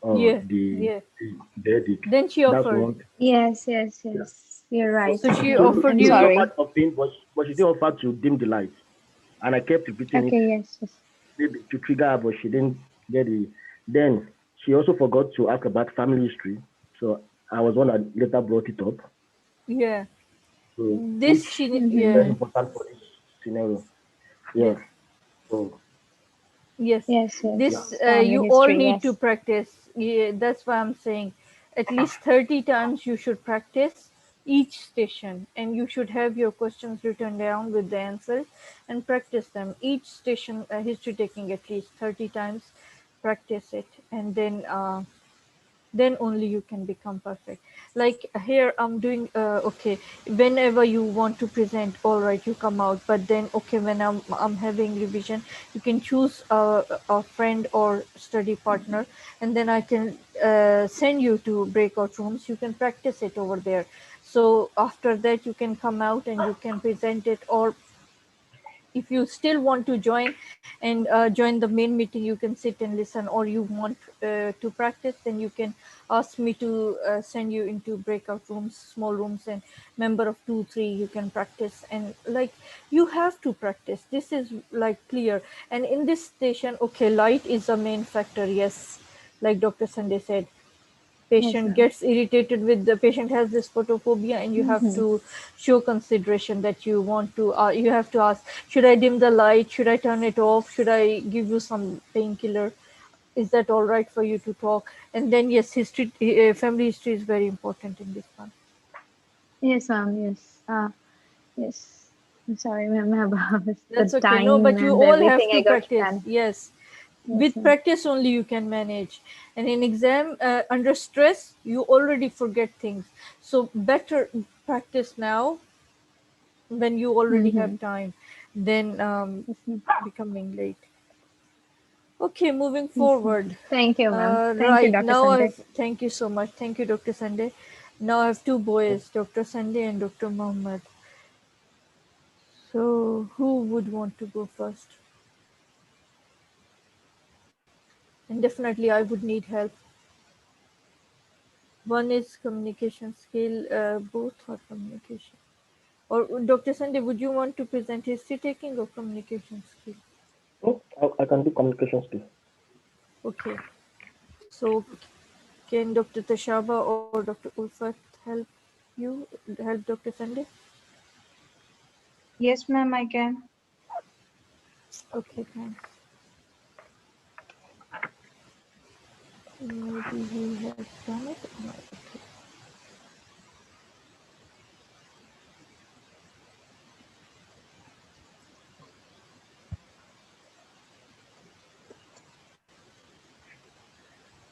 the headache. Then she That's offered. one. Yes. You're right. So she So offered she you. offered of pain, but she didn't offer to dim the light, and I kept repeating it. Yes. Maybe to trigger her, but she didn't get it. Then she also forgot to ask about family history, so I was one that later brought it up. Yeah. So This which she is very important for this scenario. Yeah. So yes. This you Family all history, need yes. to practice. Yeah, that's why I'm saying at least 30 times you should practice each station, and you should have your questions written down with the answers and practice them. Each station history taking at least 30 times, practice it, and then only you can become perfect. Like here I'm doing okay, whenever you want to present, all right, you come out, but then okay, when I'm having revision, you can choose a friend or study partner, and then I can send you to breakout rooms, you can practice it over there. So after that you can come out and you can present it, or if you still want to join and join the main meeting, you can sit and listen, or you want to practice, then you can ask me to send you into breakout rooms, small rooms, and member of 2-3 you can practice. And like you have to practice, this is like clear. And in this station, okay, light is a main factor, yes, like Dr. Sunday said. Patient gets irritated with, the patient has this photophobia, and you have to show consideration that you want to you have to ask, should I dim the light, should I turn it off, should I give you some painkiller, is that all right for you to talk? And then yes, history, family history is very important in this one. Yes, yes. I'm sorry, ma'am, about the That's okay. No, time but you and all have everything. to I got practice. done. Yes. Yes, With practice only you can manage. And in exam, under stress, you already forget things. So better practice now when you already have time than becoming late. Okay, moving forward. Thank you, ma'am. Thank you, Right, Dr. now Sunday. thank you so much. Thank you, Dr. Sunday. Now I have two boys, Dr. Sunday and Dr. Mohammed. So who would want to go first? And definitely I would need help. One is communication skill, both are communication. Or Dr. Sunday, would you want to present history taking or communication skill? oh, I can do communication skills. Okay. So can Dr. Tashaba or Dr. Ulfat help you, help Dr. Sunday? Yes, ma'am, I can. Okay, thanks. Maybe he has done it. No, okay.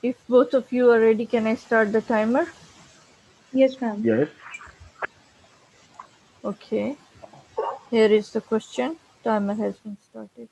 If both of you are ready, can I start the timer? Yes, ma'am. Yes. Okay. Here is the question. Timer has been started.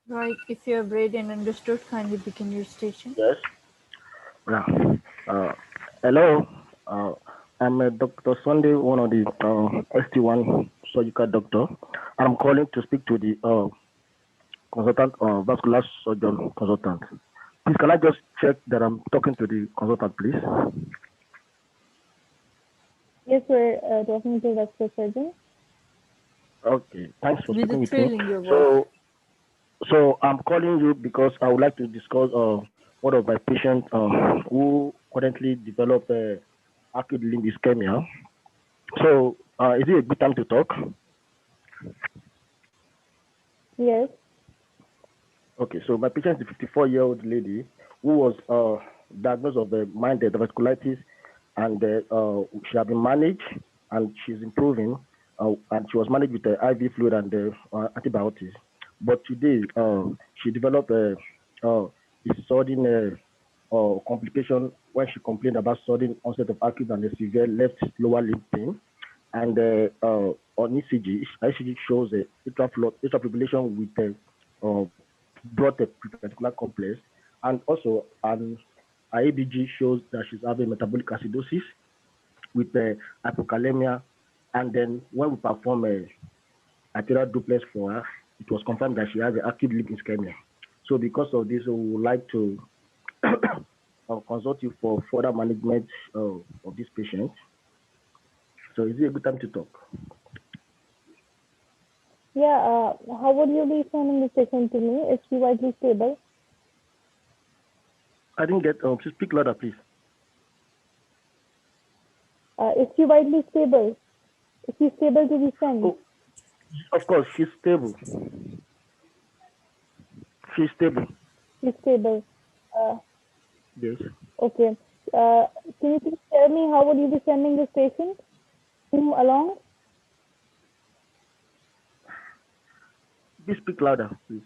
Right, if you have read and understood, kindly begin your station. Yes. Yeah. Hello. I'm Dr. Sunday, one of the ST1 surgical doctor. I'm calling to speak to the consultant, vascular surgeon consultant. Please, can I just check that I'm talking to the consultant, please? Yes, we're talking to vascular surgeon. Okay, thanks for With speaking the with trailing me. your voice. So I'm calling you because I would like to discuss one of my patients who currently developed acute limb ischemia. So is it a good time to talk? Yes. Okay, so my patient is a 54-year-old lady who was diagnosed of minor diverticulitis, and she has been managed and she's improving, and she was managed with the IV fluid and the antibiotics. But today she developed a sudden complication when she complained about sudden onset of acute and a severe left lower limb pain. And on ECG shows a atrial fibrillation with brought a preventicular complex, and also an ABG shows that she's having metabolic acidosis with hypokalemia. And then when we perform a arterial duplex for her, it was confirmed that she has an acute limb ischemia. So because of this, we would like to consult you for further management of this patient. So is it a good time to talk? Yeah, how would you be sending this patient to me? Is she widely stable? I didn't get, please speak louder, please. Is she widely stable? Is she stable to be sent? Oh, of course, she's stable. She's stable. She's stable. Yes. Okay. Can you please tell me how would you be sending this patient? Whom along? Please speak louder, please.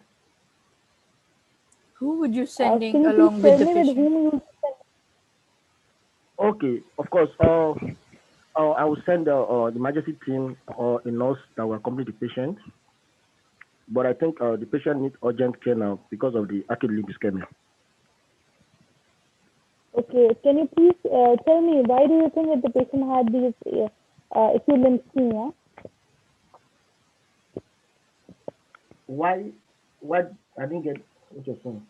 Who would you sending Can you along please with tell the me with patient? whom you would send? Okay, of course. I will send the emergency team or a nurse that will accompany the patient. But I think the patient needs urgent care now because of the acute limb ischemia. Okay. Can you please tell me why do you think that the patient had these acute limb ischemia? Why? I didn't get what you're saying.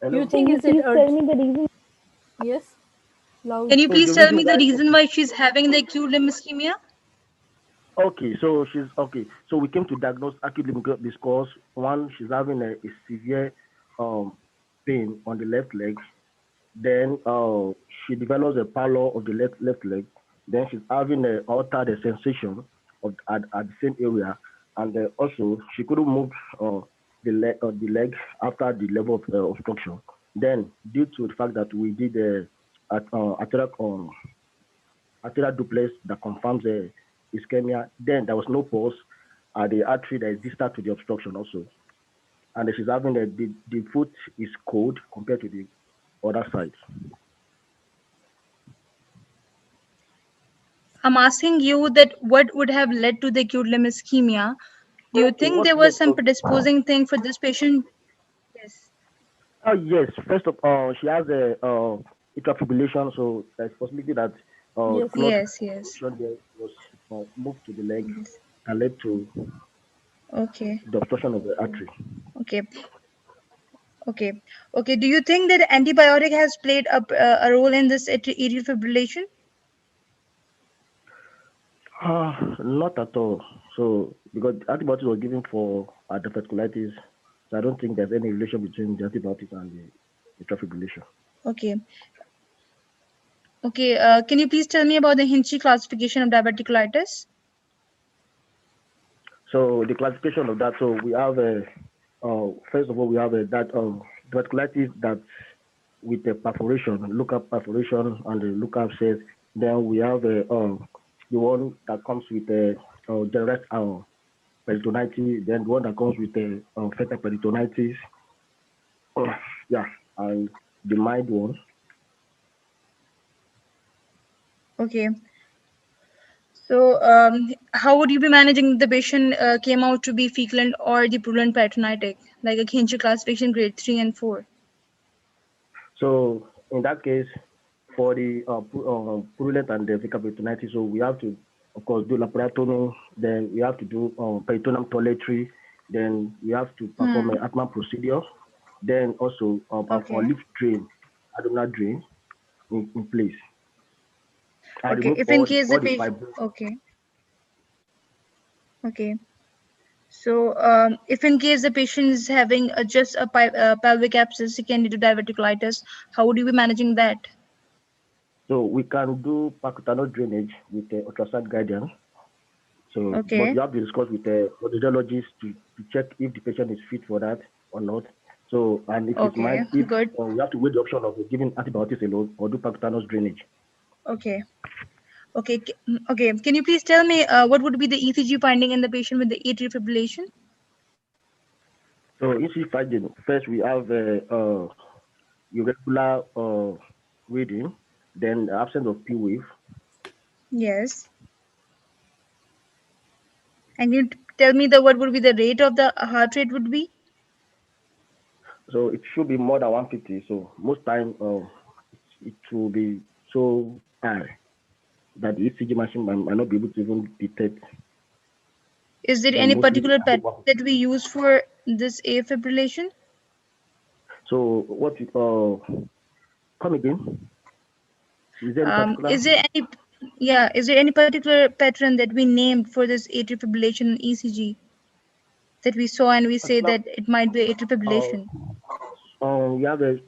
Hello? You think Can you is it please tell me the reason? Yes, loud. Can you So please the tell reason me the why? reason why she's having the acute limb ischemia? Okay, so she's okay. So we came to diagnose acute limb because one, she's having a severe pain on the left leg. Then she develops a pallor of the left leg. Then she's having a altered sensation of at the same area, and also she couldn't move the leg after the level of obstruction. Then due to the fact that we did arterial duplex that confirms ischemia, then there was no pulse at the artery that is distal to the obstruction also, and she's having the foot is cold compared to the other side. I'm asking you that what would have led to the acute limb ischemia? Do you think there was some predisposing thing for this patient? Yes. Oh yes. First of all, she has a atrial fibrillation, so there's possibility that clot Yes. there was moved to the leg Yes. and led to Okay. the obstruction of the artery. Okay. Do you think that antibiotic has played a role in this atrial fibrillation? Not at all. So because antibiotics were given for diverticulitis, so I don't think there's any relation between the antibiotics and the atrial fibrillation. Okay. Can you please tell me about the Hinchi classification of diverticulitis? So the classification of that, so we have first of all, we have that diverticulitis that with the perforation, local perforation and the local abscess. Then we have the one that comes with the direct peritonitis. Then the one that comes with the fetal peritonitis. And the mild one. Okay. So, how would you be managing the patient came out to be fecal or the purulent peritonitic, like a Hinchi classification grade 3 and 4? So in that case, for the purulent and the fecal peritonitis, so we have to, of course, do laparotomy. Then we have to do peritoneum toiletry. Then we have to perform an Atman procedure. Then also perform lift drain, abdominal drain in place. I Okay, remove if in all case the the patient, fibroids. okay, okay. So, if in case the patient is having just a pelvic abscess secondary to diverticulitis, how would you be managing that? So we can do percutaneous drainage with the ultrasound guidance. So, Okay. but you have to discuss with the radiologist to check if the patient is fit for that or not. So, and if it's Okay, mind, if good. we have to weigh the option of giving antibiotics alone or do percutaneous drainage. Okay. Okay. Okay. Can you please tell me what would be the ECG finding in the patient with the atrial fibrillation? So, ECG finding, first we have irregular reading, then the absence of P wave. Yes. And can you tell me what would be the rate of the heart rate would be? So it should be more than 150. So most time it will be so high that the ECG machine might not be able to even detect. Is there Then any mostly particular pattern that we use for this AF fibrillation? So what come again? Is there any particular? Is there any particular pattern that we named for this atrial fibrillation ECG that we saw and we say that it might be atrial fibrillation? We have a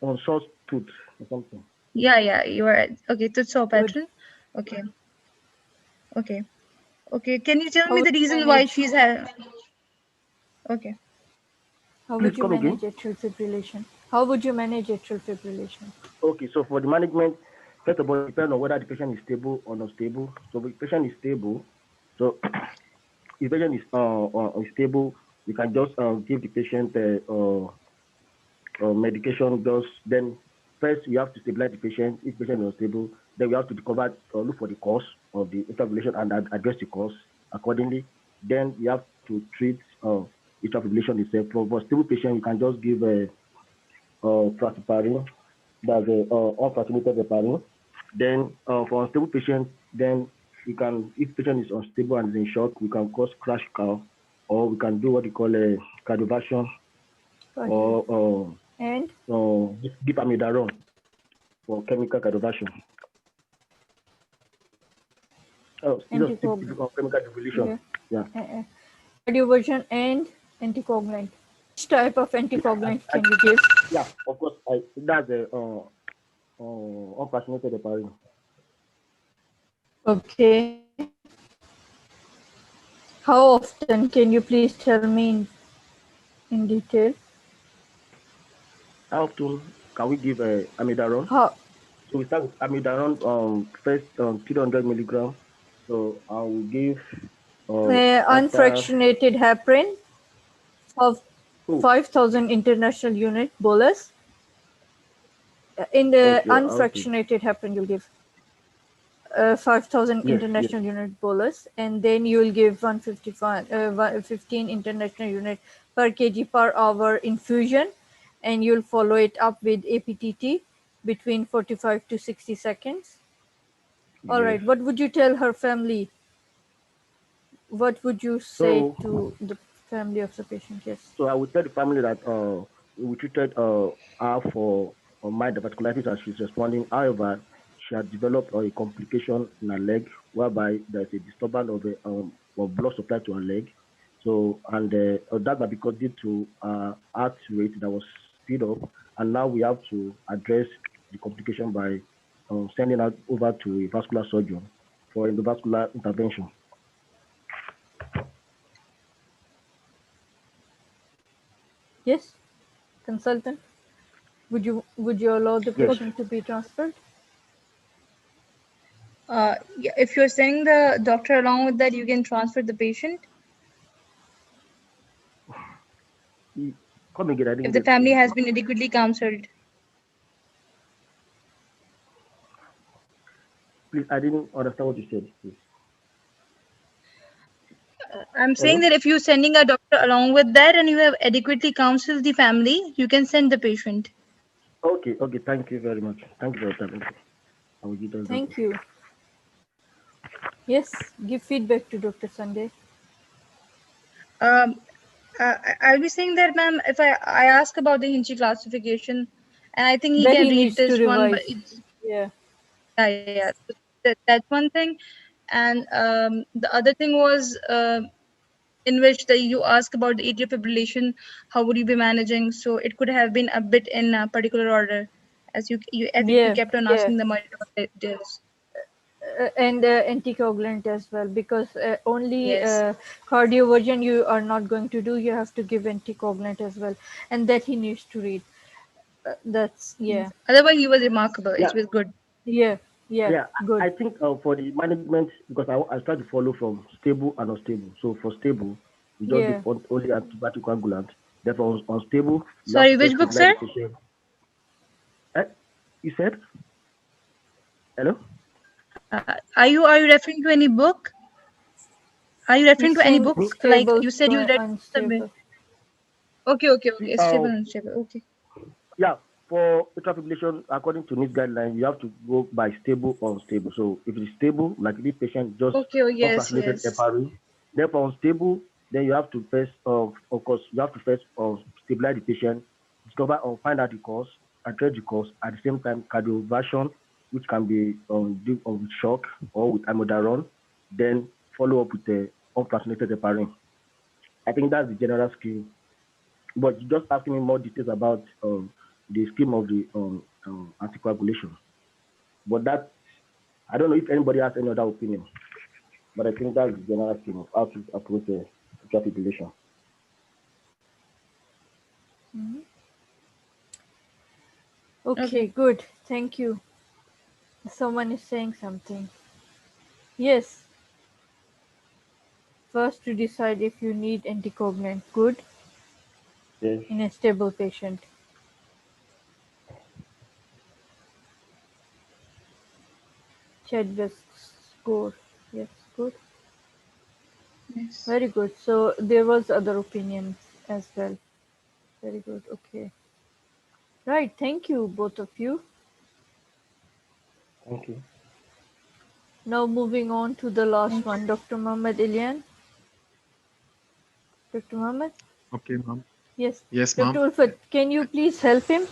on short tooth or something. Yeah, you are right. Okay, tooth saw pattern. Okay. Okay. Can you tell me the reason why she's had? Okay. How would you manage atrial fibrillation? How would you manage atrial fibrillation? Okay, so for the management, first of all, it depends on whether the patient is stable or not stable. So if the patient is stable, so if the patient is unstable, you can just give the patient medication. Just then, first we have to stabilize the patient. If the patient is unstable, then we have to recover, look for the cause of the atrial fibrillation and address the cause accordingly. Then we have to treat atrial fibrillation itself. For stable patient, you can just give prazoparin, that's unfractionated heparin. Then for unstable patient, then we can, if patient is unstable and is in shock, we can cause crash call, or we can do what we call a cardioversion, or deep amidaron for chemical cardioversion. Oh, chemical defibrillation. Yeah. Cardioversion and anticoagulant. Which type of anticoagulant can you give? Yeah, of course. That's a unfractionated heparin. Okay. How often? Can you please tell me in detail? How often can we give amidaron? How? So we start with amidaron first 300 milligrams. So I will give unfractionated heparin of 5,000 international unit bolus. In the unfractionated heparin, you'll give 5,000 international unit bolus, and then you will give 15 international unit per kg per hour infusion, and you'll follow it up with APTT between 45 to 60 seconds. All right. What would you tell her family? What would you say to the family of the patient? Yes. So I would tell the family that we treated her for mild diverticulitis and she's responding. However, she had developed a complication in her leg, whereby there's a disturbance of blood supply to her leg. So, and that was because due to heart rate that was speed up, and now we have to address the complication by sending her over to a vascular surgeon for endovascular intervention. Yes, consultant. Would you allow the patient to be transferred? If you're sending the doctor along with that, you can transfer the patient. Come again, if the family has been adequately counseled. Please, I didn't understand what you said, please. I'm saying that if you're sending a doctor along with that and you have adequately counseled the family, you can send the patient. Okay. Thank you very much. Thank you for your time. I will give them. Thank you. Yes, give feedback to Dr. Sunday. I'll be saying that, ma'am, if I ask about the Hinchi classification, and I think he can read this one, but yeah. Yeah. So that's one thing. And the other thing was in which you ask about the atrial fibrillation, how would you be managing? So it could have been a bit in a particular order, as I think you kept on asking the multiple details. And anticoagulant as well, because only Yes. cardioversion you are not going to do. You have to give anticoagulant as well, and that he needs to read. That's Yes. Otherwise, he was remarkable. Yeah. It was good. Yeah, good. I think for the management, because I try to follow from stable and unstable. So for stable, you just give only anticoagulant. Therefore, unstable, you have to Sorry, which first book, stabilize sir? the patient. You said? Hello? Are you referring to any book? Are you referring He's to any saying book? Like stable you said, you to read somewhere. unstable. Okay. Stable, unstable. Okay. Yeah, for atrial fibrillation, according to NIST guidelines, you have to go by stable or unstable. So if it's stable, like this patient just Okay. Oh, yes. unfractionated heparin. Therefore, unstable, then you have to first, of course, you have to first stabilize the patient, discover or find out the cause, address the cause. At the same time, cardioversion, which can be with shock or with amiodarone, then follow up with the unfractionated heparin. I think that's the general scheme. But you just asking me more details about the scheme of the anticoagulation. But that, I don't know if anybody has any other opinion. But I think that's the general scheme of how to approach atrial fibrillation. Okay, good. Thank you. Someone is saying something. Yes. First to decide if you need anticoagulant. Good. Yes. In a stable patient. Chadwick score. Yes, good. Yes. Very good. So there was other opinions as well. Very good. Okay. Right. Thank you, both of you. Thank you. Now moving on to the last one, Dr. Mohammed Ilian. Dr. Mohammed? Okay, ma'am. Yes. Yes, Dr. ma'am. Ulfat, can you please help him?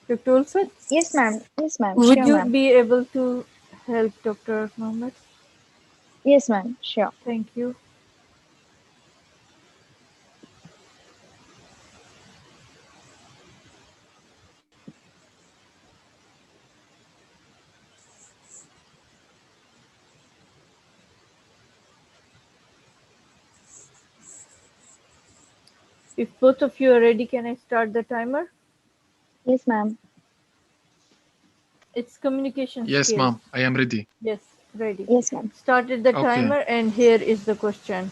Dr. Ulfat? Yes, ma'am. Yes, ma'am. Would Sure, you ma'am. be able to help Dr. Mohammed? Yes, ma'am. Sure. Thank you. If both of you are ready, can I start the timer? Yes, ma'am. It's communication Yes, skills. ma'am. I am ready. Yes, ready. Yes, ma'am. Started the Okay. timer and here is the question.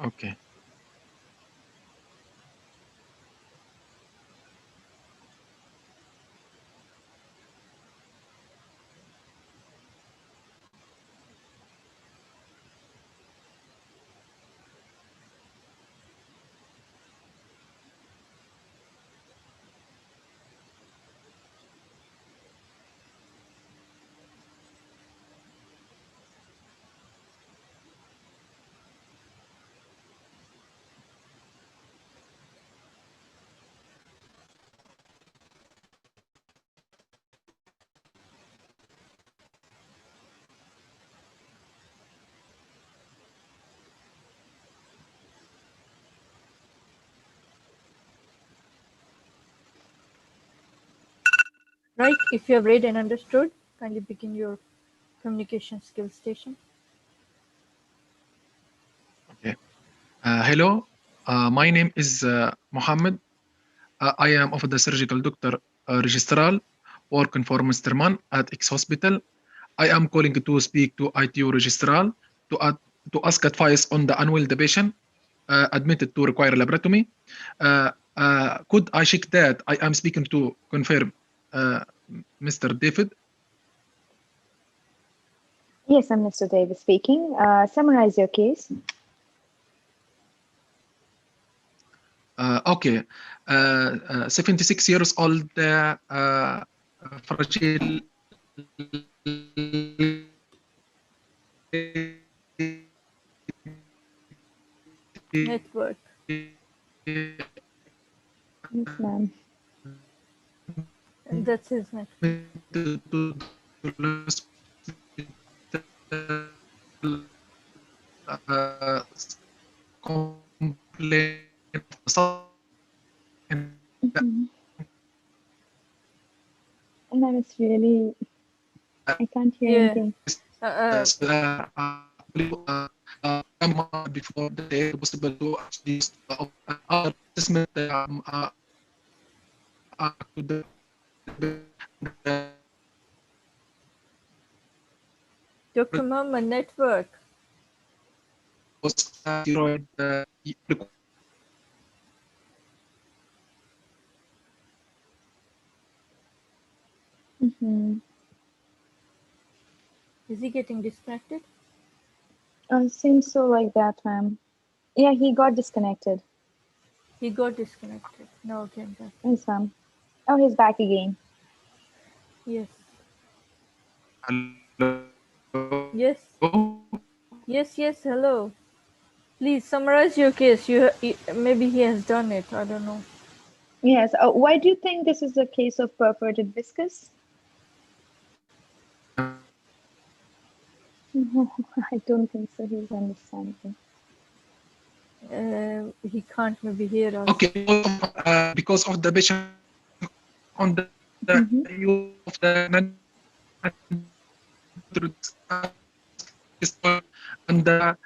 Okay. Right? If you have read and understood, kindly begin your communication skills station. Okay. Hello. My name is Mohammed. I am of the surgical doctor registrar working for Mr. Mann at X Hospital. I am calling to speak to ITU registrar to ask advice on the unwell patient admitted to require laparotomy. Could I check that I am speaking to confirm Mr. David? Yes, I'm Mr. Davis speaking. Summarize your case. Okay. 76 years old, fragile Network. That's his network. And that is really, I can't hear anything. Before the day possible to actually other assessment to the Dr. Muhammad, network. steroid Is he getting distracted? Seems so like that, ma'am. Yeah, he got disconnected. He got disconnected. No, came back. Yes, ma'am. Oh, he's back again. Yes. Hello. Yes. Yes, yes, hello. Please summarize your case. Maybe he has done it. I don't know. Yes. Why do you think this is a case of perforated viscous? No, I don't think so. He's understanding. He can't maybe hear us. Okay, because of the patient on the use of the and the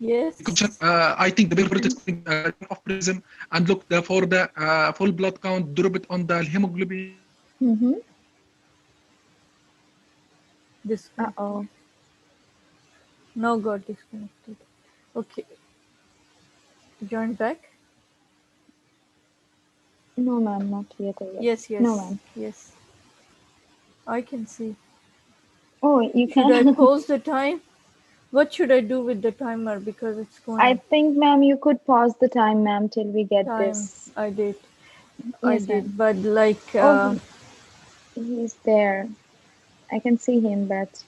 yes. I think the perforated of prism and look for the full blood count, drop it on the hemoglobin. Uh-oh. No, got disconnected. Okay. Join back? No, ma'am, not yet. Yes, yes. No, ma'am. Yes. I can see. Oh, you can. Should I pause the time? What should I do with the timer because it's going? I think, ma'am, you could pause the time, ma'am, till we get time. this. I did. Yes, I did, but like. He's there. I can see him, but.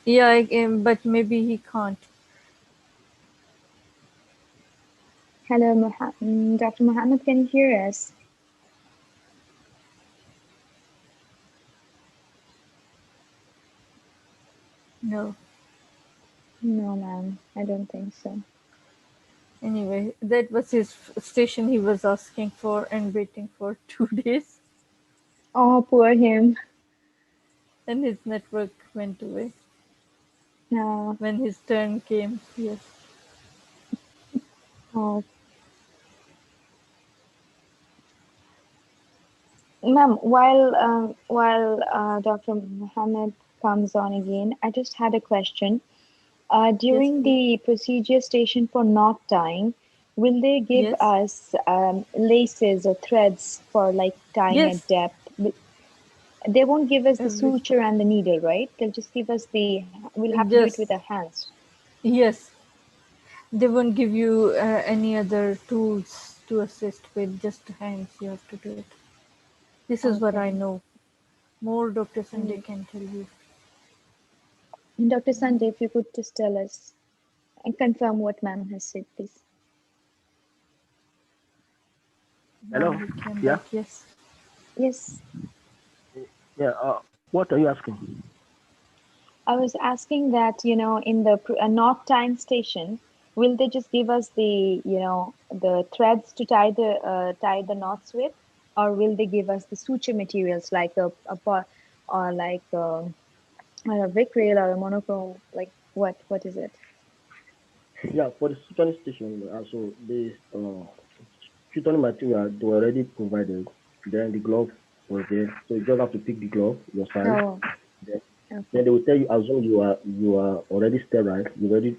Yeah, but maybe he can't. Hello, Dr. Muhammad, can you hear us? No. No, ma'am, I don't think so. Anyway, that was his station he was asking for and waiting for 2 days. Oh, poor him. And his network went away. No. When his turn came, yes. Oh. Ma'am, while Dr. Muhammad comes on again, I just had a question. During the procedure station for knot tying, will they give us laces or threads for like tying at depth? They won't give us the suture and the needle, right? They'll just give us we'll have to do it with our hands. Yes. They won't give you any other tools to assist with, just hands. You have to do it. This is what I know. More Dr. Sanjay can tell you. Dr. Sanjay, if you could just tell us and confirm what ma'am has said, please. Hello. Yeah. Yes. Yes. Yeah. What are you asking? I was asking that, in the knot tying station, will they just give us the, the threads to tie the knots with, or will they give us the suture materials like a Vicryl or a monochrome? Like what is it? Yeah, for the suturing station, so the suturing material they were already provided. Then the glove was there, so you just have to pick the glove your size. Oh. Then they will tell you, as long you are already sterile, you already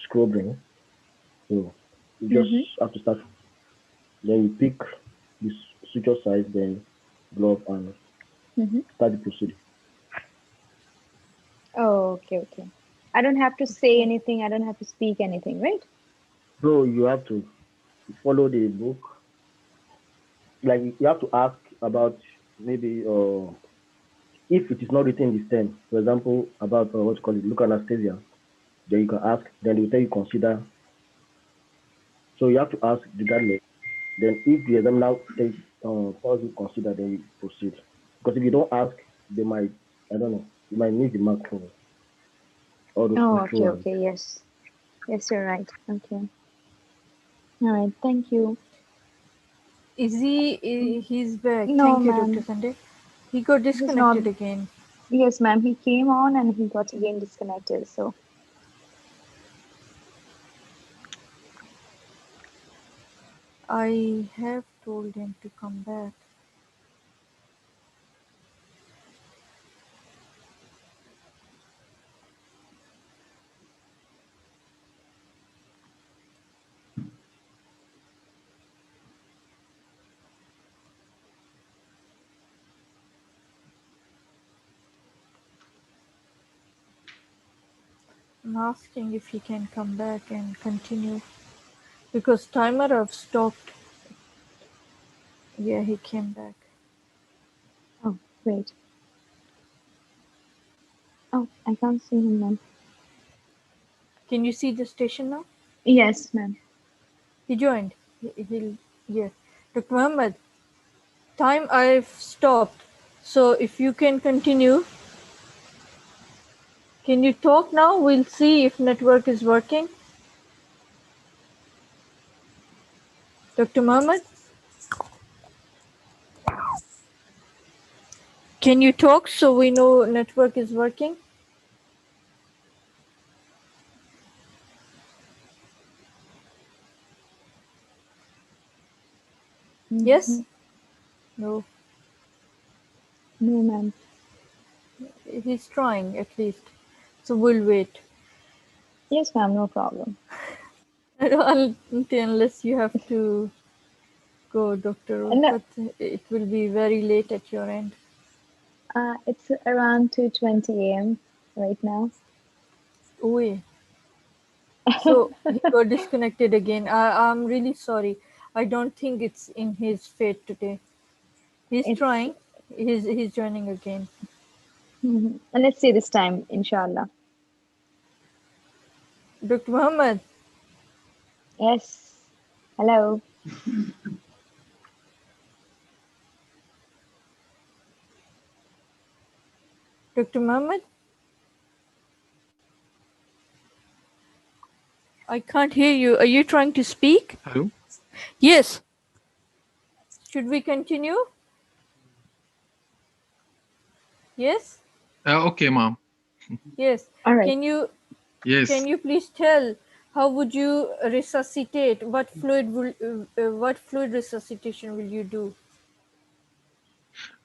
scrubbing, so you just have to start. Then you pick the suture size, then glove, and start the procedure. Oh, okay. I don't have to say anything. I don't have to speak anything, right? So you have to follow the book. Like you have to ask about maybe if it is not written in the stem, for example, about what you call it, local anesthesia, then you can ask, then they will tell you consider. So you have to ask regardless. Then if the examiner takes tells you consider, then you proceed. Because if you don't ask, they might, I don't know, you might miss the mark for all those Oh, okay, controls. okay, yes. Yes, you're right. Okay. All right, thank you. Is he's back? No, Thank you, Dr. ma'am. Sunday. He got He's disconnected not. again. Yes, ma'am. He came on and he got again disconnected. So, I have told him to come back. I'm asking if he can come back and continue because timer I've stopped. Yeah, he came back. oh, great. Oh, I can't see him, ma'am. Can you see the station now? Yes, ma'am. He joined. Yeah. Dr. Muhammad, time I've stopped. So if you can continue. Can you talk now? We'll see if network is working. Dr. Muhammad? Can you talk so we know network is working? Yes? No. No, ma'am. He's trying at least. So we'll wait. Yes, ma'am. No problem. Unless you have to go, Dr. No, But it will be very late at your end. it's around 2:20 a.m. right now. Oh, so he got disconnected again. I'm really sorry. I don't think it's in his fate today. He's It's trying. He's joining again. and let's see this time, inshallah. Dr. Muhammad, Yes. Hello. Dr. Muhammad? I can't hear you. Are you trying to speak? Hello? Yes. Should we continue? Yes? Okay, ma'am. Yes. All right. Yes. Can you please tell how would you resuscitate? What fluid resuscitation will you do?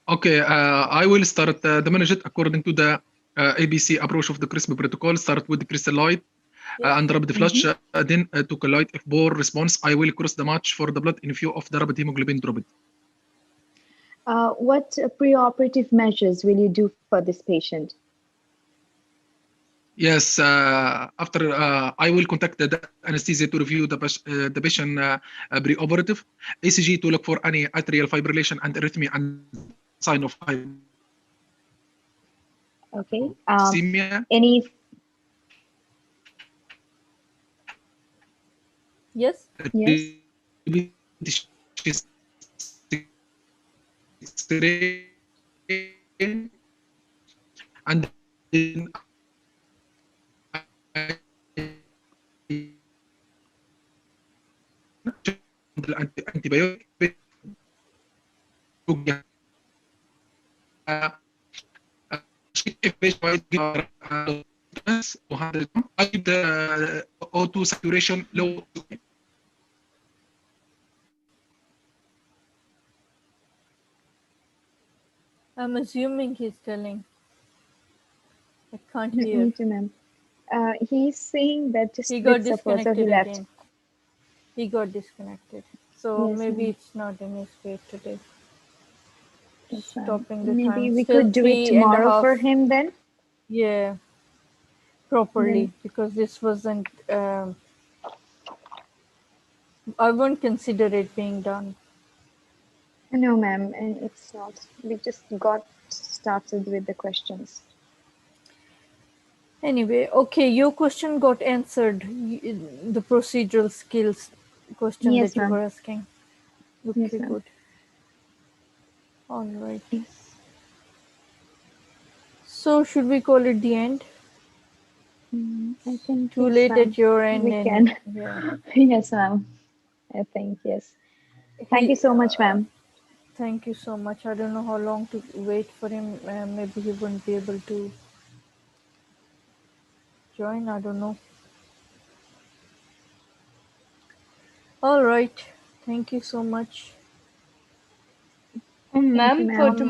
Okay, I will start the manage it according to the ABC approach of the CRISP protocol. Start with the crystal light and rapid flush, then to collide. If poor response, I will cross the match for the blood in view of the rapid hemoglobin dropped. What preoperative measures will you do for this patient? Yes, after I will contact the anesthesia to review the patient preoperative, ECG to look for any atrial fibrillation and arrhythmia and sign of Okay. hypoxemia. Any? Yes. Yes. And then antibiotic the O2 saturation low. I'm assuming he's telling. I can't Me hear. too, ma'am. He's saying that just He got bit support, so he disconnected left. again. He got disconnected. So Yes, maybe ma'am. it's not in his fate today. Yes, ma'am. Stopping the Maybe time. we Still could do it 3.5. tomorrow for him then. Yeah. Properly, because this wasn't. I won't consider it being done. No, ma'am, and it's not. We just got started with the questions. Anyway, okay, your question got answered. The procedural skills question Yes, that you ma'am. were asking. Okay, Yes, ma'am. good. All right. So should we call it the end? I think Too yes, late ma'am. at your end, We and can. yeah. Yes, ma'am. I think yes. Thank you so much, ma'am. Thank you so much. I don't know how long to wait for him. Maybe he won't be able to join. I don't know. All right. Thank you so much. Thank you, Ma'am, for ma'am.